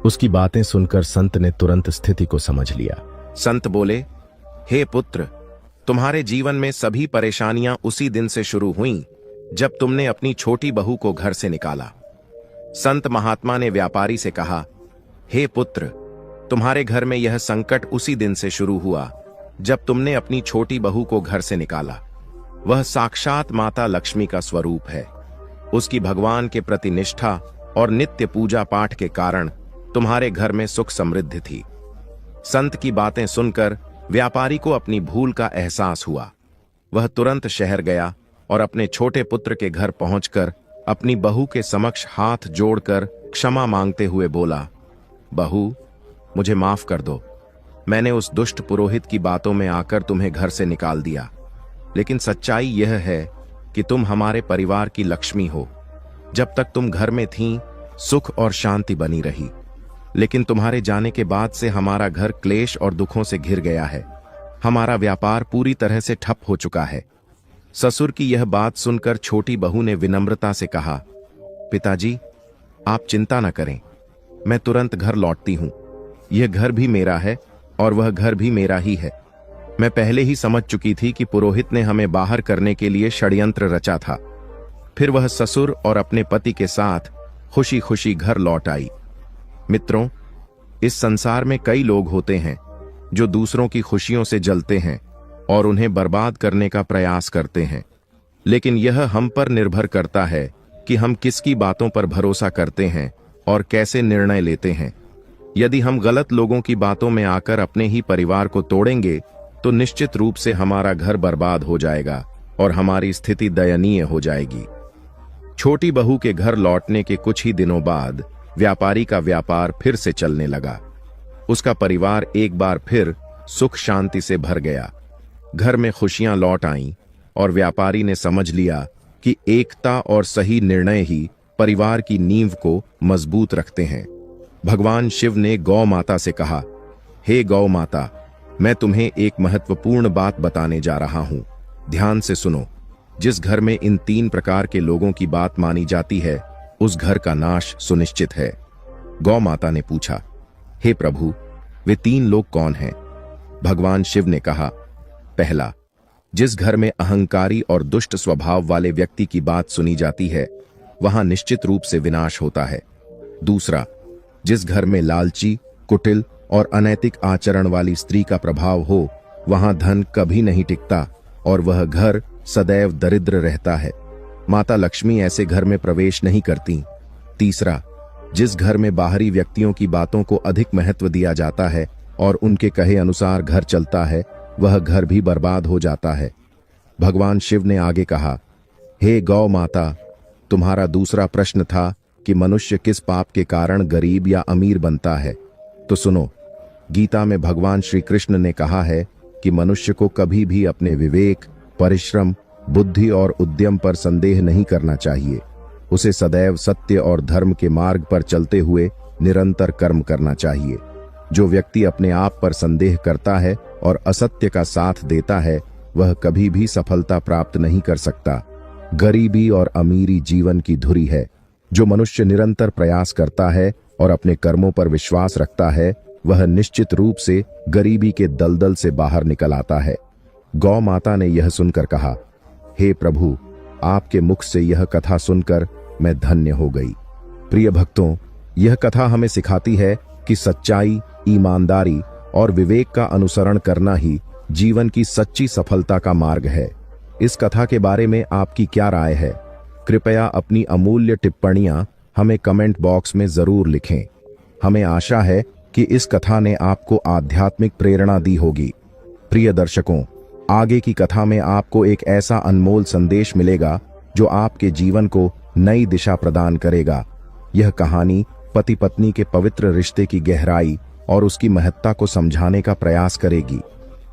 उसकी बातें सुनकर संत ने तुरंत स्थिति को समझ लिया। संत बोले, हे पुत्र, तुम्हारे जीवन में सभी परेशानियां उसी दिन से शुरू हुईं जब तुमने अपनी छोटी बहू को घर से निकाला। संत महात्मा ने व्यापारी से कहा, हे पुत्र, तुम्हारे घर में यह संकट उसी दिन से शुरू हुआ जब तुमने अपनी छोटी बहू को घर से निकाला। वह साक्षात माता लक्ष्मी का स्वरूप है। उसकी भगवान के प्रति निष्ठा और नित्य पूजा पाठ के कारण तुम्हारे घर में सुख समृद्धि थी। संत की बातें सुनकर व्यापारी को अपनी भूल का एहसास हुआ। वह तुरंत शहर गया और अपने छोटे पुत्र के घर पहुंचकर अपनी बहू के समक्ष हाथ जोड़कर क्षमा मांगते हुए बोला, बहू, मुझे माफ कर दो। मैंने उस दुष्ट पुरोहित की बातों में आकर तुम्हें घर से निकाल दिया, लेकिन सच्चाई यह है कि तुम हमारे परिवार की लक्ष्मी हो। जब तक तुम घर में थीं, सुख और शांति बनी रही, लेकिन तुम्हारे जाने के बाद से हमारा घर क्लेश और दुखों से घिर गया है। हमारा व्यापार पूरी तरह से ठप हो चुका है। ससुर की यह बात सुनकर छोटी बहू ने विनम्रता से कहा, पिताजी, आप चिंता न करें, मैं तुरंत घर लौटती हूं। यह घर भी मेरा है और वह घर भी मेरा ही है। मैं पहले ही समझ चुकी थी कि पुरोहित ने हमें बाहर करने के लिए षड्यंत्र रचा था। फिर वह ससुर और अपने पति के साथ खुशी खुशी घर लौट आई। मित्रों, इस संसार में कई लोग होते हैं जो दूसरों की खुशियों से जलते हैं और उन्हें बर्बाद करने का प्रयास करते हैं, लेकिन यह हम पर निर्भर करता है कि हम किसकी बातों पर भरोसा करते हैं और कैसे निर्णय लेते हैं। यदि हम गलत लोगों की बातों में आकर अपने ही परिवार को तोड़ेंगे तो निश्चित रूप से हमारा घर बर्बाद हो जाएगा और हमारी स्थिति दयनीय हो जाएगी। छोटी बहू के घर लौटने के कुछ ही दिनों बाद व्यापारी का व्यापार फिर से चलने लगा। उसका परिवार एक बार फिर सुख शांति से भर गया। घर में खुशियां लौट आईं और व्यापारी ने समझ लिया कि एकता और सही निर्णय ही परिवार की नींव को मजबूत रखते हैं। भगवान शिव ने गौ माता से कहा, हे गौ माता, मैं तुम्हें एक महत्वपूर्ण बात बताने जा रहा हूं। ध्यान से सुनो। जिस घर में इन 3 प्रकार के लोगों की बात मानी जाती है, उस घर का नाश सुनिश्चित है। गौ माता ने पूछा, हे प्रभु, वे 3 लोग कौन हैं? भगवान शिव ने कहा, पहला, जिस घर में अहंकारी और दुष्ट स्वभाव वाले व्यक्ति की बात सुनी जाती है, वहां निश्चित रूप से विनाश होता है। दूसरा, जिस घर में लालची, कुटिल और अनैतिक आचरण वाली स्त्री का प्रभाव हो, वहां धन कभी नहीं टिकता और वह घर सदैव दरिद्र रहता है। माता लक्ष्मी ऐसे घर में प्रवेश नहीं करती। तीसरा, जिस घर में बाहरी व्यक्तियों की बातों को अधिक महत्व दिया जाता है और उनके कहे अनुसार घर चलता है, वह घर भी बर्बाद हो जाता है। भगवान शिव ने आगे कहा, हे गौ माता, तुम्हारा दूसरा प्रश्न था कि मनुष्य किस पाप के कारण गरीब या अमीर बनता है। तो सुनो, गीता में भगवान श्री कृष्ण ने कहा है कि मनुष्य को कभी भी अपने विवेक, परिश्रम, बुद्धि और उद्यम पर संदेह नहीं करना चाहिए। उसे सदैव सत्य और धर्म के मार्ग पर चलते हुए निरंतर कर्म करना चाहिए। जो व्यक्ति अपने आप पर संदेह करता है और असत्य का साथ देता है, वह कभी भी सफलता प्राप्त नहीं कर सकता। गरीबी और अमीरी जीवन की धुरी है। जो मनुष्य निरंतर प्रयास करता है और अपने कर्मों पर विश्वास रखता है, वह निश्चित रूप से गरीबी के दलदल से बाहर निकल आता है। गौ माता ने यह सुनकर कहा, हे प्रभु, आपके मुख से यह कथा सुनकर मैं धन्य हो गई। प्रिय भक्तों, यह कथा हमें सिखाती है कि सच्चाई, ईमानदारी और विवेक का अनुसरण करना ही जीवन की सच्ची सफलता का मार्ग है। इस कथा के बारे में आपकी क्या राय है? कृपया अपनी अमूल्य टिप्पणियां हमें कमेंट बॉक्स में जरूर लिखें। हमें आशा है कि इस कथा ने आपको आध्यात्मिक प्रेरणा दी होगी। प्रिय दर्शकों, आगे की कथा में आपको एक ऐसा अनमोल संदेश मिलेगा जो आपके जीवन को नई दिशा प्रदान करेगा। यह कहानी पति पत्नी के पवित्र रिश्ते की गहराई और उसकी महत्ता को समझाने का प्रयास करेगी।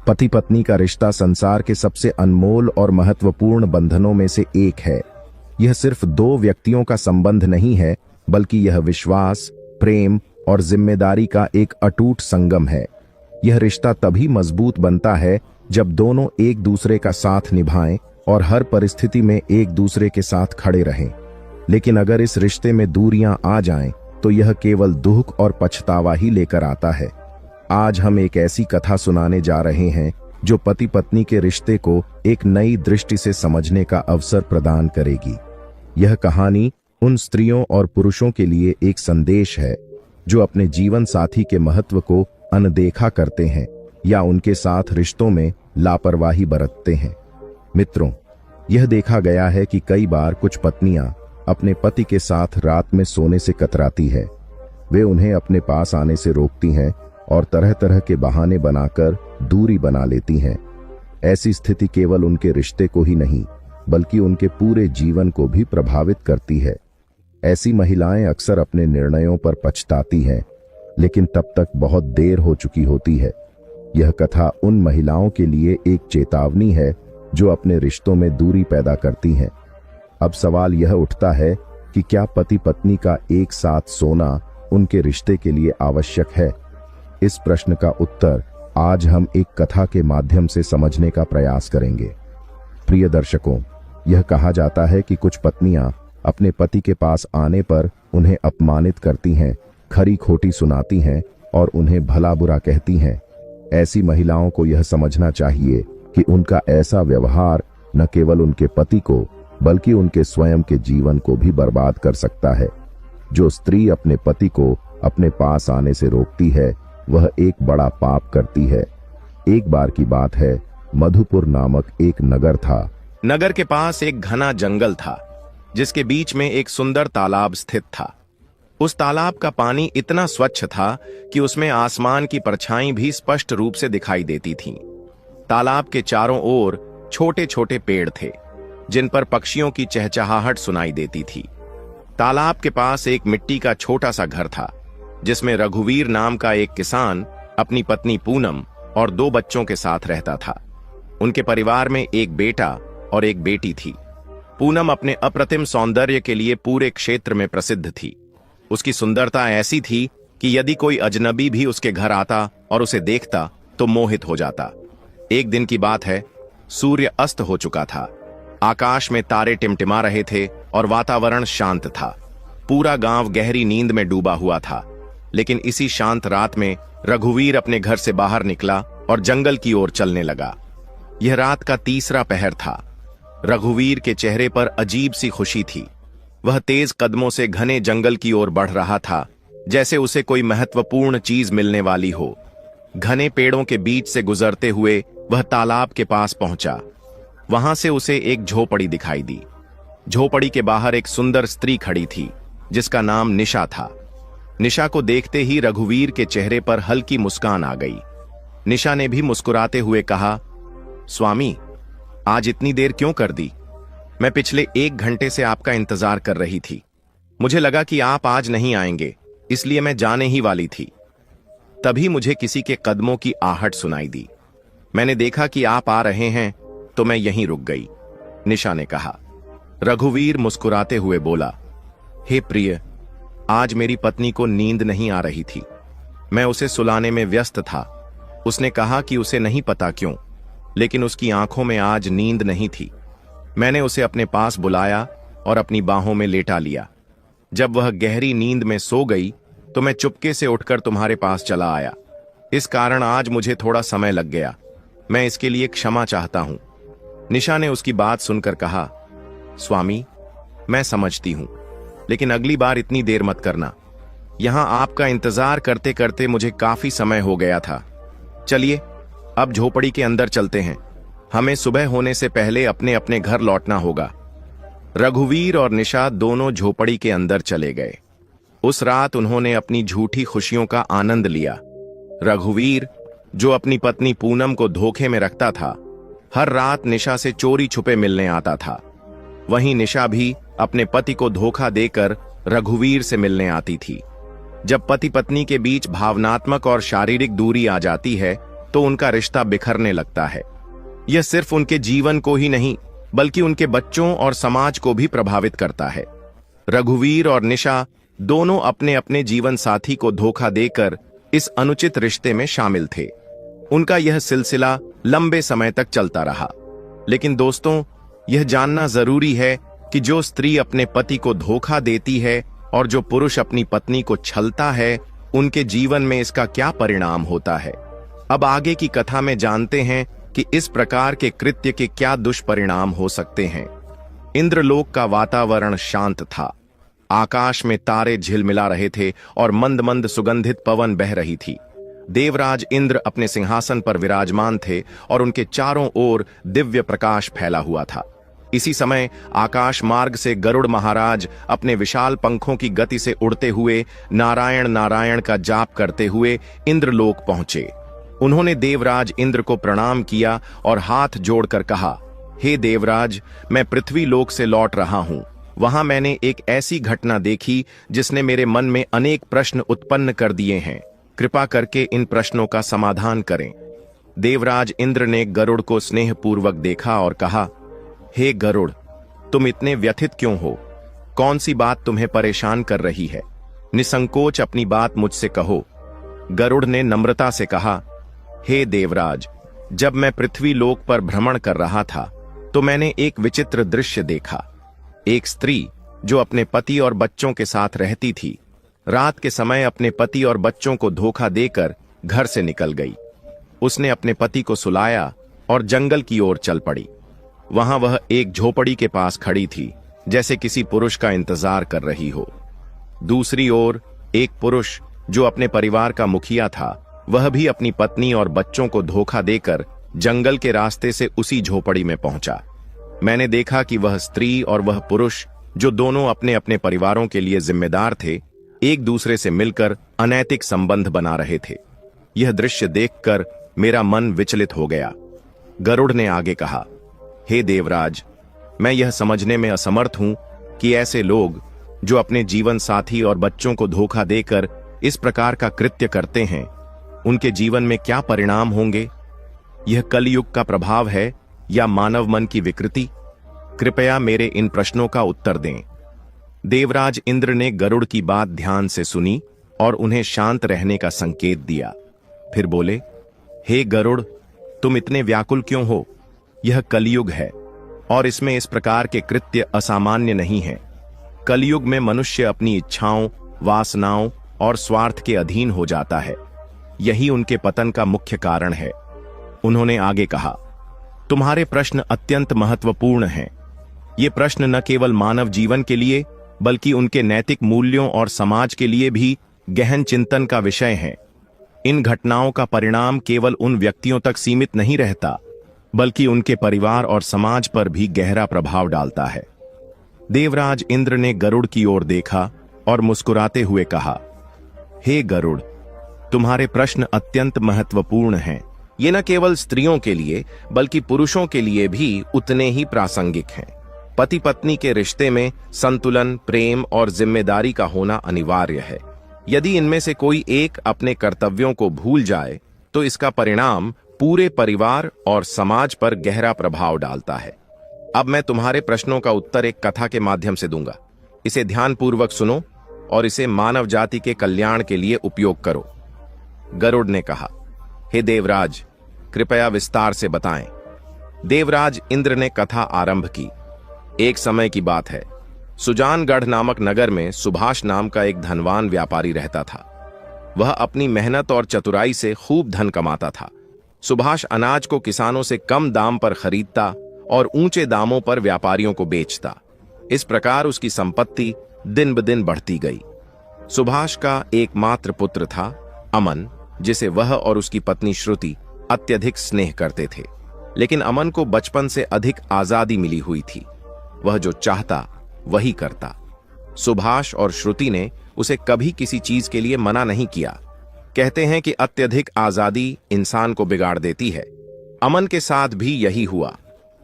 पति पत्नी का रिश्ता संसार के सबसे अनमोल और महत्वपूर्ण बंधनों में से एक है। यह सिर्फ दो व्यक्तियों का संबंध नहीं है, बल्कि यह विश्वास, प्रेम और जिम्मेदारी का एक अटूट संगम है। यह रिश्ता तभी मजबूत बनता है जब दोनों एक दूसरे का साथ निभाएं और हर परिस्थिति में एक दूसरे के साथ खड़े रहें। लेकिन अगर इस रिश्ते में दूरियां आ जाएं, तो यह केवल दुख और पछतावा ही लेकर आता है। आज हम एक ऐसी कथा सुनाने जा रहे हैं जो पति पत्नी के रिश्ते को एक नई दृष्टि से समझने का अवसर प्रदान करेगी। यह कहानी उन स्त्रियों और पुरुषों के लिए एक संदेश है जो अपने जीवन साथी के महत्व को अनदेखा करते हैं या उनके साथ रिश्तों में लापरवाही बरतते हैं। मित्रों, यह देखा गया है कि कई बार कुछ पत्नियां अपने पति के साथ रात में सोने से कतराती है। वे उन्हें अपने पास आने से रोकती हैं और तरह तरह के बहाने बनाकर दूरी बना लेती हैं। ऐसी स्थिति केवल उनके रिश्ते को ही नहीं, बल्कि उनके पूरे जीवन को भी प्रभावित करती है। ऐसी महिलाएं अक्सर अपने निर्णयों पर पछताती हैं, लेकिन तब तक बहुत देर हो चुकी होती है। यह कथा उन महिलाओं के लिए एक चेतावनी है जो अपने रिश्तों में दूरी पैदा करती हैं। अब सवाल यह उठता है कि क्या पति पत्नी का एक साथ सोना उनके रिश्ते के लिए आवश्यक है? इस प्रश्न का उत्तर आज हम एक कथा के माध्यम से समझने का प्रयास करेंगे। प्रिय दर्शकों, यह कहा जाता है कि कुछ पत्नियां अपने पति के पास आने पर उन्हें अपमानित करती हैं, खरी खोटी सुनाती हैं और उन्हें भला बुरा कहती हैं। ऐसी महिलाओं को यह समझना चाहिए कि उनका ऐसा व्यवहार न केवल उनके पति को, बल्कि उनके स्वयं के जीवन को भी बर्बाद कर सकता है। जो स्त्री अपने पति को अपने पास आने से रोकती है, वह एक बड़ा पाप करती है। एक बार की बात है, मधुपुर नामक एक नगर था। नगर के पास एक घना जंगल था, जिसके बीच में एक सुंदर तालाब स्थित था। उस तालाब का पानी इतना स्वच्छ था कि उसमें आसमान की परछाई भी स्पष्ट रूप से दिखाई देती थीं। तालाब के चारों ओर छोटे छोटे पेड़ थे, जिन पर पक्षियों की चहचहाहट सुनाई देती थी। तालाब के पास एक मिट्टी का छोटा सा घर था, जिसमें रघुवीर नाम का एक किसान अपनी पत्नी पूनम और 2 बच्चों के साथ रहता था। उनके परिवार में एक बेटा और एक बेटी थी। पूनम अपने अप्रतिम सौंदर्य के लिए पूरे क्षेत्र में प्रसिद्ध थी। उसकी सुंदरता ऐसी थी कि यदि कोई अजनबी भी उसके घर आता और उसे देखता तो मोहित हो जाता। एक दिन की बात है, सूर्य अस्त हो चुका था। आकाश में तारे टिमटिमा रहे थे और वातावरण शांत था। पूरा गांव गहरी नींद में डूबा हुआ था। लेकिन इसी शांत रात में रघुवीर अपने घर से बाहर निकला और जंगल की ओर चलने लगा। यह रात का 3रा पहर था। रघुवीर के चेहरे पर अजीब सी खुशी थी। वह तेज कदमों से घने जंगल की ओर बढ़ रहा था, जैसे उसे कोई महत्वपूर्ण चीज मिलने वाली हो। घने पेड़ों के बीच से गुजरते हुए वह तालाब के पास पहुंचा। वहां से उसे एक झोपड़ी दिखाई दी। झोपड़ी के बाहर एक सुंदर स्त्री खड़ी थी, जिसका नाम निशा था। निशा को देखते ही रघुवीर के चेहरे पर हल्की मुस्कान आ गई। निशा ने भी मुस्कुराते हुए कहा, स्वामी, आज इतनी देर क्यों कर दी? मैं पिछले 1 घंटे से आपका इंतजार कर रही थी। मुझे लगा कि आप आज नहीं आएंगे, इसलिए मैं जाने ही वाली थी। तभी मुझे किसी के कदमों की आहट सुनाई दी। मैंने देखा कि आप आ रहे हैं, तो मैं यहीं रुक गई, निशा ने कहा। रघुवीर मुस्कुराते हुए बोला, हे प्रिय, आज मेरी पत्नी को नींद नहीं आ रही थी। मैं उसे सुलाने में व्यस्त था। उसने कहा कि उसे नहीं पता क्यों, लेकिन उसकी आंखों में आज नींद नहीं थी। मैंने उसे अपने पास बुलाया और अपनी बाहों में लेटा लिया। जब वह गहरी नींद में सो गई, तो मैं चुपके से उठकर तुम्हारे पास चला आया। इस कारण आज मुझे थोड़ा समय लग गया। मैं इसके लिए क्षमा चाहता हूं। निशा ने उसकी बात सुनकर कहा, स्वामी, मैं समझती हूं, लेकिन अगली बार इतनी देर मत करना। यहां आपका इंतजार करते करते मुझे काफी समय हो गया था। चलिए, अब झोपड़ी के अंदर चलते हैं। हमें सुबह होने से पहले अपने अपने घर लौटना होगा। रघुवीर और निशा दोनों झोपड़ी के अंदर चले गए। उस रात उन्होंने अपनी झूठी खुशियों का आनंद लिया। रघुवीर, जो अपनी पत्नी पूनम को धोखे में रखता था, हर रात निशा से चोरी छुपे मिलने आता था। वहीं निशा भी अपने पति को धोखा देकर रघुवीर से मिलने आती थी। जब पति पत्नी के बीच भावनात्मक और शारीरिक दूरी आ जाती है, तो उनका रिश्ता बिखरने लगता है। यह सिर्फ उनके जीवन को ही नहीं बल्कि उनके बच्चों और समाज को भी प्रभावित करता है। रघुवीर और निशा दोनों अपने अपने जीवन साथी को धोखा देकर इस अनुचित रिश्ते में शामिल थे। उनका यह सिलसिला लंबे समय तक चलता रहा। लेकिन दोस्तों, यह जानना जरूरी है कि जो स्त्री अपने पति को धोखा देती है और जो पुरुष अपनी पत्नी को छलता है, उनके जीवन में इसका क्या परिणाम होता है। अब आगे की कथा में जानते हैं कि इस प्रकार के कृत्य के क्या दुष्परिणाम हो सकते हैं। इंद्रलोक का वातावरण शांत था। आकाश में तारे झिलमिला रहे थे और मंद मंद सुगंधित पवन बह रही थी। देवराज इंद्र अपने सिंहासन पर विराजमान थे और उनके चारों ओर दिव्य प्रकाश फैला हुआ था। इसी समय आकाश मार्ग से गरुड़ महाराज अपने विशाल पंखों की गति से उड़ते हुए नारायण नारायण का जाप करते हुए इंद्रलोक पहुंचे। उन्होंने देवराज इंद्र को प्रणाम किया और हाथ जोड़कर कहा, हे देवराज, मैं पृथ्वी लोक से लौट रहा हूं। वहां मैंने एक ऐसी घटना देखी जिसने मेरे मन में अनेक प्रश्न उत्पन्न कर दिए हैं। कृपा करके इन प्रश्नों का समाधान करें। देवराज इंद्र ने गरुड़ को स्नेहपूर्वक देखा और कहा, हे गरुड़, तुम इतने व्यथित क्यों हो? कौन सी बात तुम्हें परेशान कर रही है? निसंकोच अपनी बात मुझसे कहो। गरुड़ ने नम्रता से कहा, हे देवराज, जब मैं पृथ्वी लोक पर भ्रमण कर रहा था तो मैंने एक विचित्र दृश्य देखा। एक स्त्री जो अपने पति और बच्चों के साथ रहती थी, रात के समय अपने पति और बच्चों को धोखा देकर घर से निकल गई। उसने अपने पति को सुलाया और जंगल की ओर चल पड़ी। वहां वह एक झोपड़ी के पास खड़ी थी, जैसे किसी पुरुष का इंतजार कर रही हो। दूसरी ओर एक पुरुष जो अपने परिवार का मुखिया था, वह भी अपनी पत्नी और बच्चों को धोखा देकर जंगल के रास्ते से उसी झोपड़ी में पहुंचा। मैंने देखा कि वह स्त्री और वह पुरुष, जो दोनों अपने अपने परिवारों के लिए जिम्मेदार थे, एक दूसरे से मिलकर अनैतिक संबंध बना रहे थे। यह दृश्य देखकर मेरा मन विचलित हो गया। गरुड़ ने आगे कहा, हे देवराज, मैं यह समझने में असमर्थ हूं कि ऐसे लोग जो अपने जीवन साथी और बच्चों को धोखा देकर इस प्रकार का कृत्य करते हैं, उनके जीवन में क्या परिणाम होंगे। यह कलयुग का प्रभाव है या मानव मन की विकृति? कृपया मेरे इन प्रश्नों का उत्तर दें। देवराज इंद्र ने गरुड़ की बात ध्यान से सुनी और उन्हें शांत रहने का संकेत दिया। फिर बोले, हे गरुड़, तुम इतने व्याकुल क्यों हो? यह कलयुग है और इसमें इस प्रकार के कृत्य असामान्य नहीं है। कलयुग में मनुष्य अपनी इच्छाओं, वासनाओं और स्वार्थ के अधीन हो जाता है। यही उनके पतन का मुख्य कारण है। उन्होंने आगे कहा, तुम्हारे प्रश्न अत्यंत महत्वपूर्ण हैं। ये प्रश्न न केवल मानव जीवन के लिए बल्कि उनके नैतिक मूल्यों और समाज के लिए भी गहन चिंतन का विषय है। इन घटनाओं का परिणाम केवल उन व्यक्तियों तक सीमित नहीं रहता, बल्कि उनके परिवार और समाज पर भी गहरा प्रभाव डालता है। देवराज इंद्र ने गरुड़ की ओर देखा और मुस्कुराते हुए कहा, हे गरुड़, तुम्हारे प्रश्न अत्यंत महत्वपूर्ण हैं। ये न केवल स्त्रियों के लिए बल्कि पुरुषों के लिए भी उतने ही प्रासंगिक हैं। पति पत्नी के रिश्ते में संतुलन, प्रेम और जिम्मेदारी का होना अनिवार्य है। यदि इनमें से कोई एक अपने कर्तव्यों को भूल जाए तो इसका परिणाम पूरे परिवार और समाज पर गहरा प्रभाव डालता है। अब मैं तुम्हारे प्रश्नों का उत्तर एक कथा के माध्यम से दूंगा। इसे ध्यानपूर्वक सुनो और इसे मानव जाति के कल्याण के लिए उपयोग करो। गरुड़ ने कहा, हे देवराज, कृपया विस्तार से बताएं। देवराज इंद्र ने कथा आरंभ की। एक समय की बात है। सुजानगढ़ नामक नगर में सुभाष नाम का एक धनवान व्यापारी रहता था। वह अपनी मेहनत और चतुराई से खूब धन कमाता था। सुभाष अनाज को किसानों से कम दाम पर खरीदता और ऊंचे दामों पर व्यापारियों को बेचता। इस प्रकार उसकी संपत्ति दिन ब दिन बढ़ती गई। सुभाष का एकमात्र पुत्र था अमन, जिसे वह और उसकी पत्नी श्रुति अत्यधिक स्नेह करते थे। लेकिन अमन को बचपन से अधिक आजादी मिली हुई थी। वह जो चाहता वही करता। सुभाष और श्रुति ने उसे कभी किसी चीज के लिए मना नहीं किया। कहते हैं कि अत्यधिक आजादी इंसान को बिगाड़ देती है। अमन के साथ भी यही हुआ।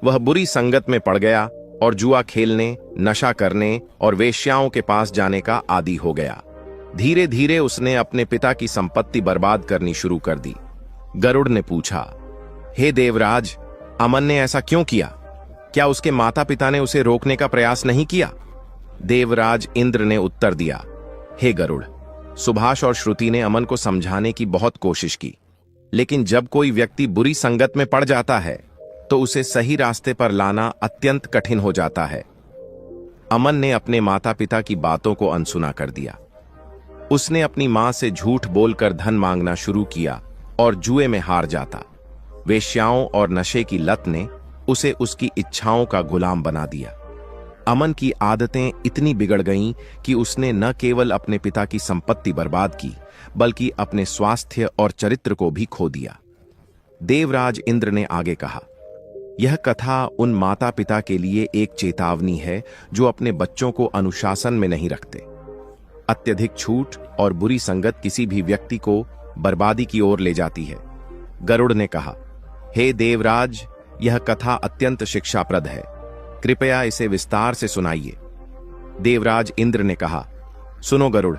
वह बुरी संगत में पड़ गया और जुआ खेलने, नशा करने और वेश्याओं के पास जाने का आदी हो गया। धीरे धीरे उसने अपने पिता की संपत्ति बर्बाद करनी शुरू कर दी। गरुड़ ने पूछा, हे देवराज, अमन ने ऐसा क्यों किया? क्या उसके माता पिता ने उसे रोकने का प्रयास नहीं किया? देवराज इंद्र ने उत्तर दिया, हे गरुड़, सुभाष और श्रुति ने अमन को समझाने की बहुत कोशिश की, लेकिन जब कोई व्यक्ति बुरी संगत में पड़ जाता है तो उसे सही रास्ते पर लाना अत्यंत कठिन हो जाता है। अमन ने अपने माता पिता की बातों को अनसुना कर दिया। उसने अपनी मां से झूठ बोलकर धन मांगना शुरू किया और जुए में हार जाता। वेश्याओं और नशे की लत ने उसे उसकी इच्छाओं का गुलाम बना दिया। अमन की आदतें इतनी बिगड़ गईं कि उसने न केवल अपने पिता की संपत्ति बर्बाद की, बल्कि अपने स्वास्थ्य और चरित्र को भी खो दिया। देवराज इंद्र ने आगे कहा, यह कथा उन माता पिता के लिए एक चेतावनी है जो अपने बच्चों को अनुशासन में नहीं रखते। अत्यधिक छूट और बुरी संगत किसी भी व्यक्ति को बर्बादी की ओर ले जाती है। गरुड़ ने कहा, हे देवराज, यह कथा अत्यंत शिक्षाप्रद है, कृपया इसे विस्तार से सुनाइए। देवराज इंद्र ने कहा, सुनो गरुड़,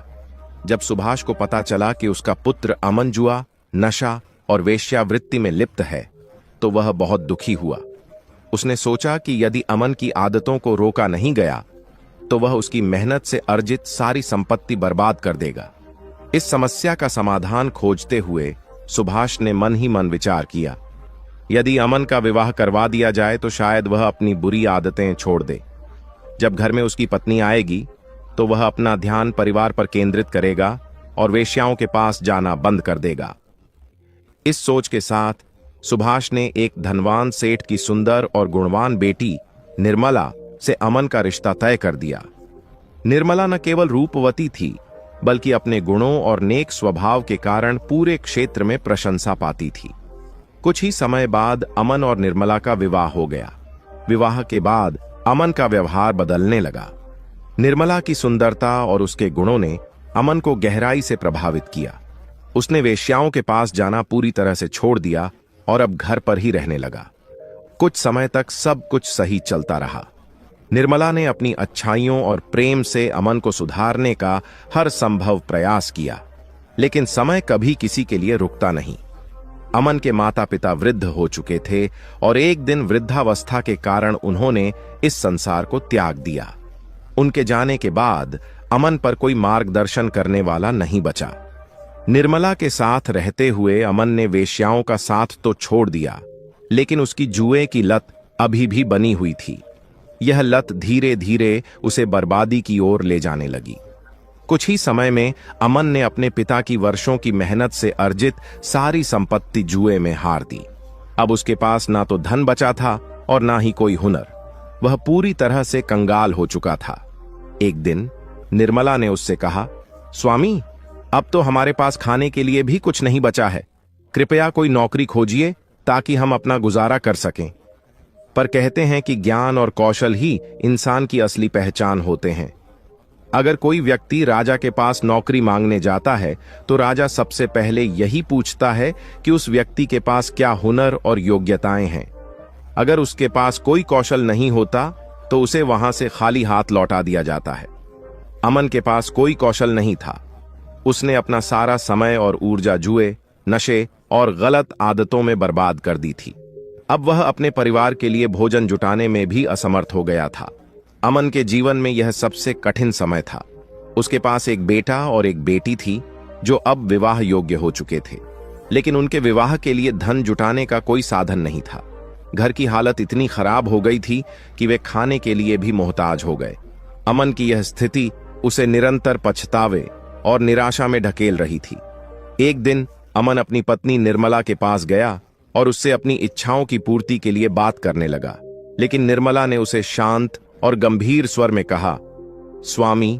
जब सुभाष को पता चला कि उसका पुत्र अमन जुआ, नशा और वेश्यावृत्ति में लिप्त है तो वह बहुत दुखी हुआ। उसने सोचा कि यदि अमन की आदतों को रोका नहीं गया तो वह उसकी मेहनत से अर्जित सारी संपत्ति बर्बाद कर देगा। इस समस्या का समाधान खोजते हुए सुभाष ने मन ही मन विचार किया, यदि अमन का विवाह करवा दिया जाए तो शायद वह अपनी बुरी आदतें छोड़ दे। जब घर में उसकी पत्नी आएगी तो वह अपना ध्यान परिवार पर केंद्रित करेगा और वेश्याओं के पास जाना बंद कर देगा। इस सोच के साथ सुभाष ने एक धनवान सेठ की सुंदर और गुणवान बेटी निर्मला से अमन का रिश्ता तय कर दिया। निर्मला न केवल रूपवती थी, बल्कि अपने गुणों और नेक स्वभाव के कारण पूरे क्षेत्र में प्रशंसा पाती थी। कुछ ही समय बाद अमन और निर्मला का विवाह हो गया। विवाह के बाद अमन का व्यवहार बदलने लगा। निर्मला की सुंदरता और उसके गुणों ने अमन को गहराई से प्रभावित किया। उसने वेश्याओं के पास जाना पूरी तरह से छोड़ दिया और अब घर पर ही रहने लगा। कुछ समय तक सब कुछ सही चलता रहा। निर्मला ने अपनी अच्छाइयों और प्रेम से अमन को सुधारने का हर संभव प्रयास किया, लेकिन समय कभी किसी के लिए रुकता नहीं। अमन के माता पिता वृद्ध हो चुके थे और एक दिन वृद्धावस्था के कारण उन्होंने इस संसार को त्याग दिया। उनके जाने के बाद अमन पर कोई मार्गदर्शन करने वाला नहीं बचा। निर्मला के साथ रहते हुए अमन ने वेश्याओं का साथ तो छोड़ दिया, लेकिन उसकी जुए की लत अभी भी बनी हुई थी। यह लत धीरे धीरे उसे बर्बादी की ओर ले जाने लगी। कुछ ही समय में अमन ने अपने पिता की वर्षों की मेहनत से अर्जित सारी संपत्ति जुए में हार दी। अब उसके पास ना तो धन बचा था और ना ही कोई हुनर। वह पूरी तरह से कंगाल हो चुका था। एक दिन निर्मला ने उससे कहा, स्वामी, अब तो हमारे पास खाने के लिए भी कुछ नहीं बचा है। कृपया कोई नौकरी खोजिए ताकि हम अपना गुजारा कर सकें। पर कहते हैं कि ज्ञान और कौशल ही इंसान की असली पहचान होते हैं। अगर कोई व्यक्ति राजा के पास नौकरी मांगने जाता है तो राजा सबसे पहले यही पूछता है कि उस व्यक्ति के पास क्या हुनर और योग्यताएं हैं। अगर उसके पास कोई कौशल नहीं होता तो उसे वहां से खाली हाथ लौटा दिया जाता है। अमन के पास कोई कौशल नहीं था। उसने अपना सारा समय और ऊर्जा जुए, नशे और गलत आदतों में बर्बाद कर दी थी। अब वह अपने परिवार के लिए भोजन जुटाने में भी असमर्थ हो गया था। अमन के जीवन में यह सबसे कठिन समय था। उसके पास एक बेटा और एक बेटी थी जो अब विवाह योग्य हो चुके थे, लेकिन उनके विवाह के लिए धन जुटाने का कोई साधन नहीं था। घर की हालत इतनी खराब हो गई थी कि वे खाने के लिए भी मोहताज हो गए। अमन की यह स्थिति उसे निरंतर पछतावे और निराशा में ढकेल रही थी। एक दिन अमन अपनी पत्नी निर्मला के पास गया और उससे अपनी इच्छाओं की पूर्ति के लिए बात करने लगा, लेकिन निर्मला ने उसे शांत और गंभीर स्वर में कहा, स्वामी,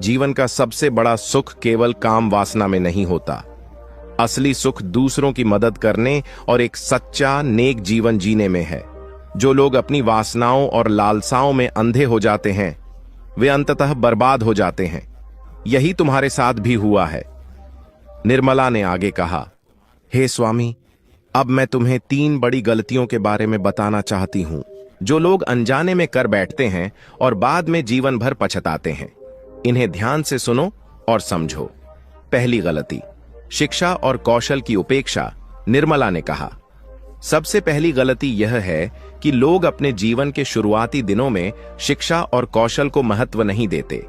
जीवन का सबसे बड़ा सुख केवल काम वासना में नहीं होता। असली सुख दूसरों की मदद करने और एक सच्चा नेक जीवन जीने में है। जो लोग अपनी वासनाओं और लालसाओं में अंधे हो जाते हैं वे अंततः बर्बाद हो जाते हैं। यही तुम्हारे साथ भी हुआ है। निर्मला ने आगे कहा, हे स्वामी, अब मैं तुम्हें 3 बड़ी गलतियों के बारे में बताना चाहती हूं जो लोग अनजाने में कर बैठते हैं और बाद में जीवन भर पछताते हैं। इन्हें ध्यान से सुनो और समझो। पहली गलती, शिक्षा और कौशल की उपेक्षा निर्मला ने कहा, सबसे पहली गलती यह है कि लोग अपने जीवन के शुरुआती दिनों में शिक्षा और कौशल को महत्व नहीं देते।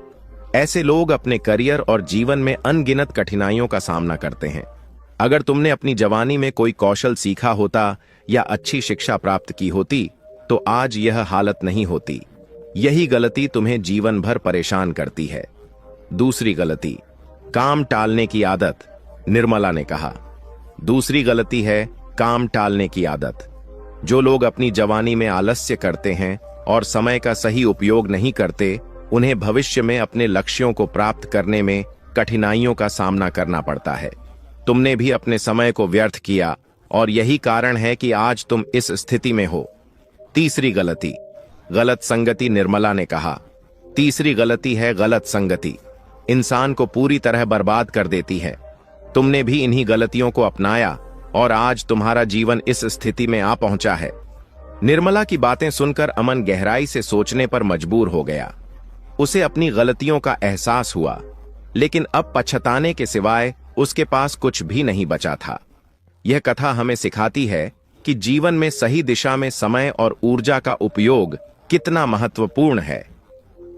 ऐसे लोग अपने करियर और जीवन में अनगिनत कठिनाइयों का सामना करते हैं। अगर तुमने अपनी जवानी में कोई कौशल सीखा होता या अच्छी शिक्षा प्राप्त की होती तो आज यह हालत नहीं होती। यही गलती तुम्हें जीवन भर परेशान करती है। दूसरी गलती, काम टालने की आदत। निर्मला ने कहा, दूसरी गलती है काम टालने की आदत। जो लोग अपनी जवानी में आलस्य करते हैं और समय का सही उपयोग नहीं करते, उन्हें भविष्य में अपने लक्ष्यों को प्राप्त करने में कठिनाइयों का सामना करना पड़ता है। तुमने भी अपने समय को व्यर्थ किया और यही कारण है कि आज तुम इस स्थिति में हो। तीसरी गलती, गलत संगति। निर्मला ने कहा, तीसरी गलती है गलत संगति। इंसान को पूरी तरह बर्बाद कर देती है। तुमने भी इन्हीं गलतियों को अपनाया और आज तुम्हारा जीवन इस स्थिति में आ पहुंचा है। निर्मला की बातें सुनकर अमन गहराई से सोचने पर मजबूर हो गया। उसे अपनी गलतियों का एहसास हुआ, लेकिन अब पछताने के सिवाय उसके पास कुछ भी नहीं बचा था। यह कथा हमें सिखाती है कि जीवन में सही दिशा में समय और ऊर्जा का उपयोग कितना महत्वपूर्ण है।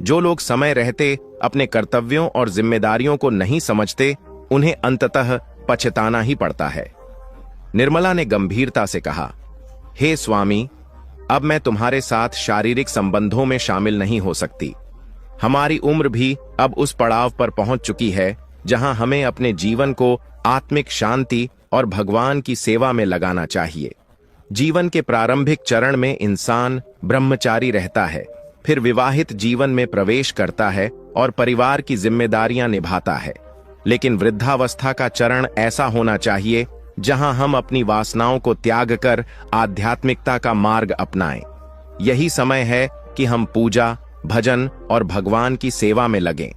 जो लोग समय रहते अपने कर्तव्यों और जिम्मेदारियों को नहीं समझते, उन्हें अंततः पछताना ही पड़ता है। निर्मला ने गंभीरता से कहा, हे स्वामी, अब मैं तुम्हारे साथ शारीरिक संबंधों में शामिल नहीं हो सकती। हमारी उम्र भी अब उस पड़ाव पर पहुंच चुकी है जहां हमें अपने जीवन को आत्मिक शांति और भगवान की सेवा में लगाना चाहिए। जीवन के प्रारंभिक चरण में इंसान ब्रह्मचारी रहता है, फिर विवाहित जीवन में प्रवेश करता है और परिवार की जिम्मेदारियां निभाता है। लेकिन वृद्धावस्था का चरण ऐसा होना चाहिए जहां हम अपनी वासनाओं को त्याग कर आध्यात्मिकता का मार्ग अपनाएं। यही समय है कि हम पूजा, भजन और भगवान की सेवा में लगें।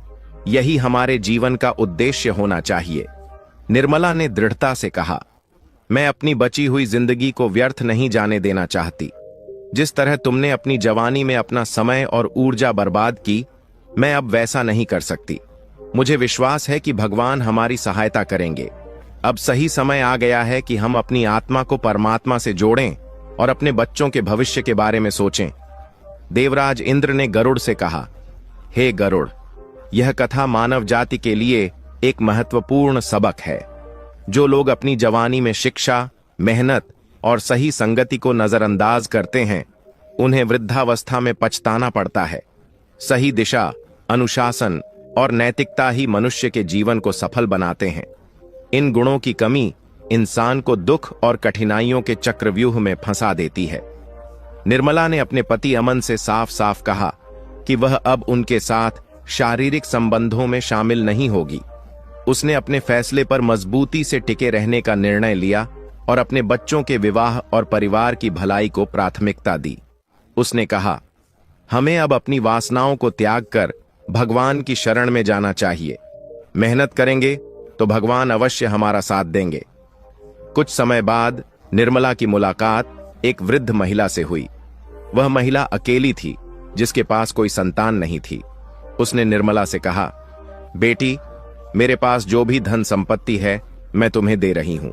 यही हमारे जीवन का उद्देश्य होना चाहिए। निर्मला ने दृढ़ता से कहा, मैं अपनी बची हुई जिंदगी को व्यर्थ नहीं जाने देना चाहती। जिस तरह तुमने अपनी जवानी में अपना समय और ऊर्जा बर्बाद की, मैं अब वैसा नहीं कर सकती। मुझे विश्वास है कि भगवान हमारी सहायता करेंगे। अब सही समय आ गया है कि हम अपनी आत्मा को परमात्मा से जोड़ें और अपने बच्चों के भविष्य के बारे में सोचें। देवराज इंद्र ने गरुड़ से कहा, हे गरुड़, यह कथा मानव जाति के लिए एक महत्वपूर्ण सबक है। जो लोग अपनी जवानी में शिक्षा, मेहनत और सही संगति को नजरअंदाज करते हैं, उन्हें वृद्धावस्था में पछताना पड़ता है। सही दिशा, अनुशासन और नैतिकता ही मनुष्य के जीवन को सफल बनाते हैं। इन गुणों की कमी इंसान को दुख और कठिनाइयों के चक्रव्यूह में फंसा देती है। निर्मला ने अपने पति अमन से साफ साफ कहा कि वह अब उनके साथ शारीरिक संबंधों में शामिल नहीं होगी। उसने अपने फैसले पर मजबूती से टिके रहने का निर्णय लिया और अपने बच्चों के विवाह और परिवार की भलाई को प्राथमिकता दी। उसने कहा, हमें अब अपनी वासनाओं को त्याग कर भगवान की शरण में जाना चाहिए। मेहनत करेंगे तो भगवान अवश्य हमारा साथ देंगे। कुछ समय बाद निर्मला की मुलाकात एक वृद्ध महिला से हुई। वह महिला अकेली थी, जिसके पास कोई संतान नहीं थी। उसने निर्मला से कहा, बेटी, मेरे पास जो भी धन संपत्ति है मैं तुम्हें दे रही हूं।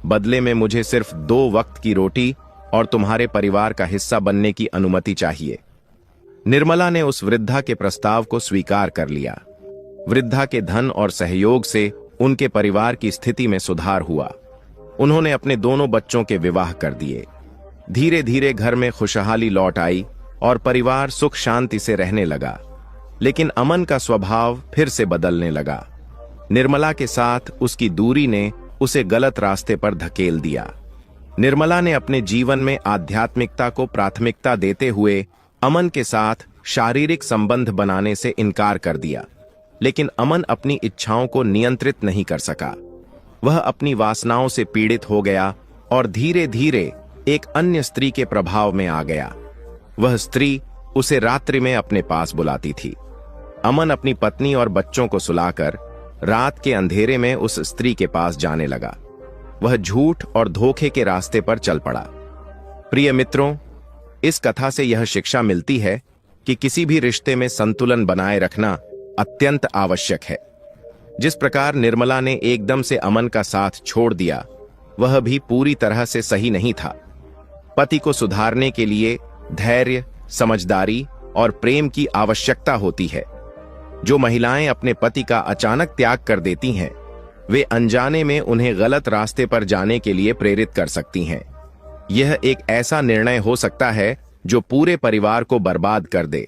बदले में मुझे सिर्फ 2 वक्त की रोटी और तुम्हारे परिवार का हिस्सा बनने की अनुमति चाहिए। निर्मला ने उस वृद्धा के प्रस्ताव को स्वीकार कर लिया। वृद्धा के धन और सहयोग से उनके परिवार की स्थिति में सुधार हुआ। उन्होंने अपने दोनों बच्चों के विवाह कर दिए। धीरे धीरे घर में खुशहाली लौट आई और परिवार सुख शांति से रहने लगा। लेकिन अमन का स्वभाव फिर से बदलने लगा। निर्मला के साथ उसकी दूरी ने उसे गलत रास्ते पर धकेल दिया। निर्मला ने अपने जीवन में आध्यात्मिकता को प्राथमिकता देते हुए अमन के साथ शारीरिक संबंध बनाने से इनकार कर दिया। लेकिन अमन अपनी इच्छाओं को नियंत्रित नहीं कर सका। वह अपनी वासनाओं से पीड़ित हो गया और धीरे धीरे एक अन्य स्त्री के प्रभाव में आ गया। वह स्त्री उसे रात्रि में अपने पास बुलाती थी। अमन अपनी पत्नी और बच्चों को सुलाकर रात के अंधेरे में उस स्त्री के पास जाने लगा। वह झूठ और धोखे के रास्ते पर चल पड़ा। प्रिय मित्रों, इस कथा से यह शिक्षा मिलती है कि किसी भी रिश्ते में संतुलन बनाए रखना अत्यंत आवश्यक है। जिस प्रकार निर्मला ने एकदम से अमन का साथ छोड़ दिया, वह भी पूरी तरह से सही नहीं था। पति को सुधारने के लिए धैर्य, समझदारी और प्रेम की आवश्यकता होती है। जो महिलाएं अपने पति का अचानक त्याग कर देती हैं, वे अनजाने में उन्हें गलत रास्ते पर जाने के लिए प्रेरित कर सकती हैं। यह एक ऐसा निर्णय हो सकता है जो पूरे परिवार को बर्बाद कर दे।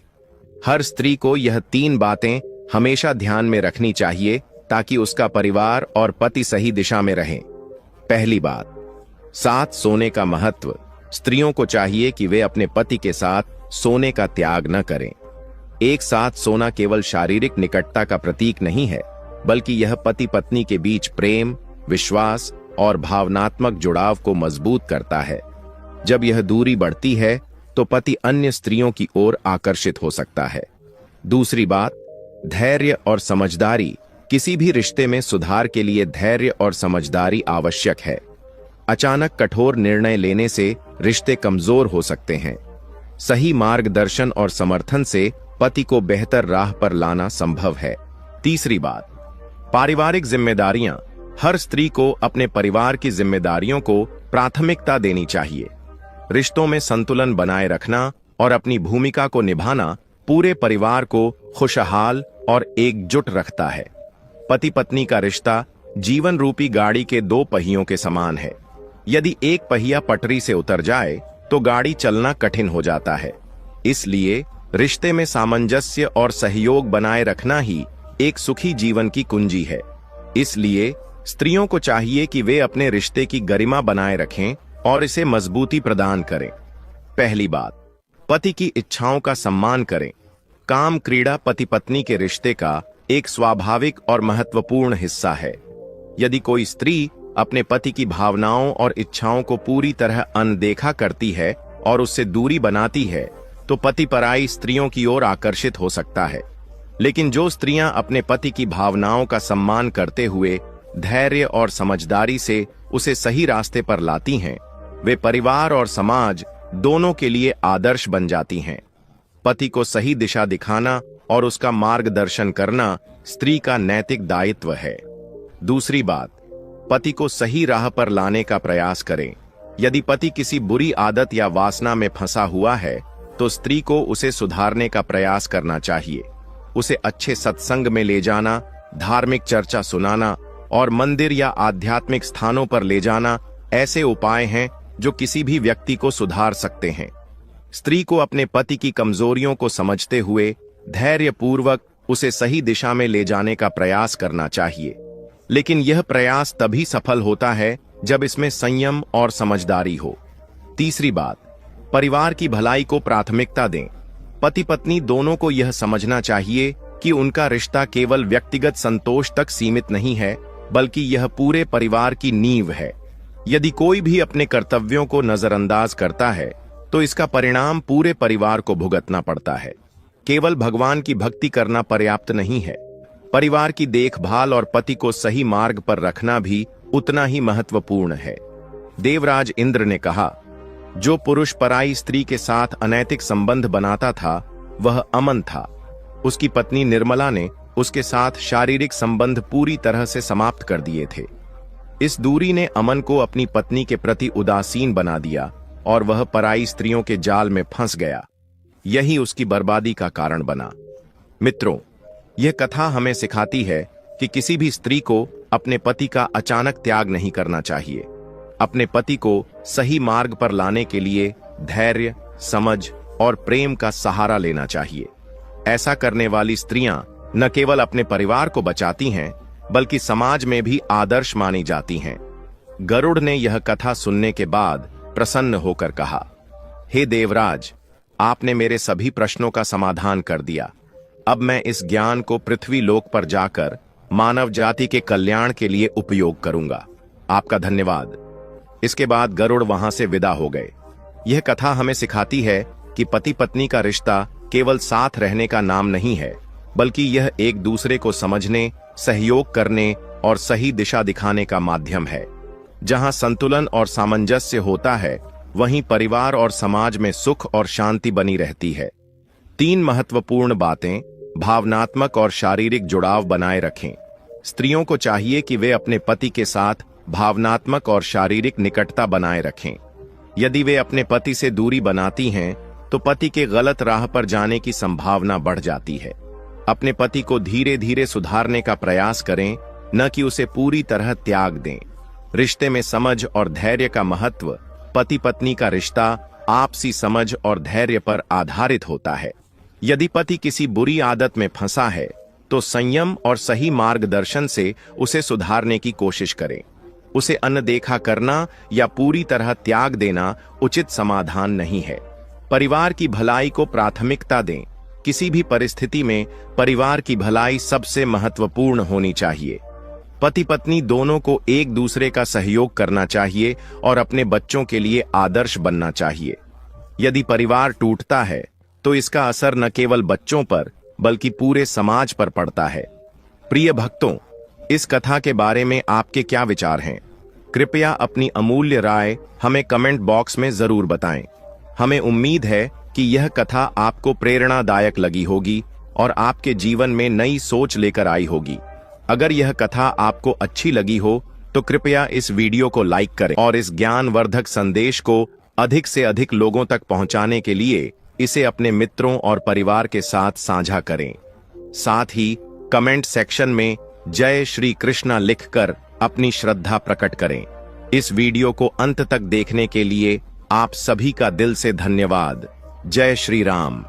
हर स्त्री को यह 3 बातें हमेशा ध्यान में रखनी चाहिए ताकि उसका परिवार और पति सही दिशा में रहें। पहली बात, साथ सोने का महत्व। स्त्रियों को चाहिए कि वे अपने पति के साथ सोने का त्याग न करें। एक साथ सोना केवल शारीरिक निकटता का प्रतीक नहीं है, बल्कि यह पति पत्नी के बीच प्रेम, विश्वास और भावनात्मक जुड़ाव को मजबूत करता है। जब यह दूरी बढ़ती है तो पति अन्य स्त्रियों की ओर आकर्षित हो सकता है। दूसरी बात, धैर्य और समझदारी। किसी भी रिश्ते में सुधार के लिए धैर्य और समझदारी आवश्यक है। अचानक कठोर निर्णय लेने से रिश्ते कमजोर हो सकते हैं। सही मार्गदर्शन और समर्थन से पति को बेहतर राह पर लाना संभव है। तीसरी बात, पारिवारिक जिम्मेदारियां। हर स्त्री को अपने परिवार की जिम्मेदारियों को प्राथमिकता देनी चाहिए। रिश्तों में संतुलन बनाए रखना और अपनी भूमिका को निभाना पूरे परिवार को खुशहाल और एकजुट रखता है। पति पत्नी का रिश्ता जीवन रूपी गाड़ी के 2 पहियों के समान है। यदि एक पहिया पटरी से उतर जाए तो गाड़ी चलना कठिन हो जाता है। इसलिए रिश्ते में सामंजस्य और सहयोग बनाए रखना ही एक सुखी जीवन की कुंजी है। इसलिए स्त्रियों को चाहिए कि वे अपने रिश्ते की गरिमा बनाए रखें और इसे मजबूती प्रदान करें। पहली बात, पति की इच्छाओं का सम्मान करें। काम क्रीड़ा पति पत्नी के रिश्ते का एक स्वाभाविक और महत्वपूर्ण हिस्सा है। यदि कोई स्त्री अपने पति की भावनाओं और इच्छाओं को पूरी तरह अनदेखा करती है और उससे दूरी बनाती है, तो पति पराई स्त्रियों की ओर आकर्षित हो सकता है। लेकिन जो स्त्रियां अपने पति की भावनाओं का सम्मान करते हुए धैर्य और समझदारी से उसे सही रास्ते पर लाती हैं, वे परिवार और समाज दोनों के लिए आदर्श बन जाती हैं। पति को सही दिशा दिखाना और उसका मार्गदर्शन करना स्त्री का नैतिक दायित्व है। दूसरी बात, पति को सही राह पर लाने का प्रयास करें। यदि पति किसी बुरी आदत या वासना में फंसा हुआ है, तो स्त्री को उसे सुधारने का प्रयास करना चाहिए। उसे अच्छे सत्संग में ले जाना, धार्मिक चर्चा सुनाना और मंदिर या आध्यात्मिक स्थानों पर ले जाना ऐसे उपाय हैं जो किसी भी व्यक्ति को सुधार सकते हैं। स्त्री को अपने पति की कमजोरियों को समझते हुए धैर्यपूर्वक उसे सही दिशा में ले जाने का प्रयास करना चाहिए। लेकिन यह प्रयास तभी सफल होता है जब इसमें संयम और समझदारी हो। तीसरी बात, परिवार की भलाई को प्राथमिकता दें। पति पत्नी दोनों को यह समझना चाहिए कि उनका रिश्ता केवल व्यक्तिगत संतोष तक सीमित नहीं है, बल्कि यह पूरे परिवार की नींव है। यदि कोई भी अपने कर्तव्यों को नजरअंदाज करता है, तो इसका परिणाम पूरे परिवार को भुगतना पड़ता है। केवल भगवान की भक्ति करना पर्याप्त नहीं है। परिवार की देखभाल और पति को सही मार्ग पर रखना भी उतना ही महत्वपूर्ण है। देवराज इंद्र ने कहा, जो पुरुष पराई स्त्री के साथ अनैतिक संबंध बनाता था, वह अमन था। उसकी पत्नी निर्मला ने उसके साथ शारीरिक संबंध पूरी तरह से समाप्त कर दिए थे। इस दूरी ने अमन को अपनी पत्नी के प्रति उदासीन बना दिया और वह पराई स्त्रियों के जाल में फंस गया। यही उसकी बर्बादी का कारण बना। मित्रों, यह कथा हमें सिखाती है कि किसी भी स्त्री को अपने पति का अचानक त्याग नहीं करना चाहिए। अपने पति को सही मार्ग पर लाने के लिए धैर्य, समझ और प्रेम का सहारा लेना चाहिए। ऐसा करने वाली स्त्रियां न केवल अपने परिवार को बचाती हैं, बल्कि समाज में भी आदर्श मानी जाती हैं। गरुड़ ने यह कथा सुनने के बाद प्रसन्न होकर कहा, हे देवराज, आपने मेरे सभी प्रश्नों का समाधान कर दिया। अब मैं इस ज्ञान को पृथ्वी लोक पर जाकर मानव जाति के कल्याण के लिए उपयोग करूंगा। आपका धन्यवाद। इसके बाद गरुड़ वहां से विदा हो गए। यह कथा हमें सिखाती है कि पति पत्नी का रिश्ता केवल साथ रहने का नाम नहीं है, बल्कि यह एक दूसरे को समझने, सहयोग करने और सही दिशा दिखाने का माध्यम है। जहां संतुलन और सामंजस्य होता है, वहीं परिवार और समाज में सुख और शांति बनी रहती है। 3 महत्वपूर्ण बातें: भावनात्मक और शारीरिक जुड़ाव बनाए रखें। स्त्रियों को चाहिए कि वे अपने पति के साथ भावनात्मक और शारीरिक निकटता बनाए रखें। यदि वे अपने पति से दूरी बनाती हैं तो पति के गलत राह पर जाने की संभावना बढ़ जाती है। अपने पति को धीरे धीरे सुधारने का प्रयास करें, न कि उसे पूरी तरह त्याग दें। रिश्ते में समझ और धैर्य का महत्व। पति पत्नी का रिश्ता आपसी समझ और धैर्य पर आधारित होता है। यदि पति किसी बुरी आदत में फंसा है तो संयम और सही मार्गदर्शन से उसे सुधारने की कोशिश करें। उसे अनदेखा करना या पूरी तरह त्याग देना उचित समाधान नहीं है। परिवार की भलाई को प्राथमिकता दें। किसी भी परिस्थिति में परिवार की भलाई सबसे महत्वपूर्ण होनी चाहिए। पति पत्नी दोनों को एक दूसरे का सहयोग करना चाहिए और अपने बच्चों के लिए आदर्श बनना चाहिए। यदि परिवार टूटता है तो इसका असर न केवल बच्चों पर बल्कि पूरे समाज पर पड़ता है। प्रिय भक्तों, इस कथा के बारे में आपके क्या विचार हैं? कृपया अपनी अमूल्य राय हमें कमेंट बॉक्स में जरूर बताएं। हमें उम्मीद है कि यह कथा आपको प्रेरणादायक लगी होगी और आपके जीवन में नई सोच लेकर आई होगी। अगर यह कथा आपको अच्छी लगी हो तो कृपया इस वीडियो को लाइक करें और इस ज्ञानवर्धक संदेश को अधिक से अधिक लोगों तक पहुंचाने के लिए इसे अपने मित्रों और परिवार के साथ साझा करें। साथ ही कमेंट सेक्शन में जय श्री कृष्णा लिखकर अपनी श्रद्धा प्रकट करें। इस वीडियो को अंत तक देखने के लिए आप सभी का दिल से धन्यवाद। जय श्री राम।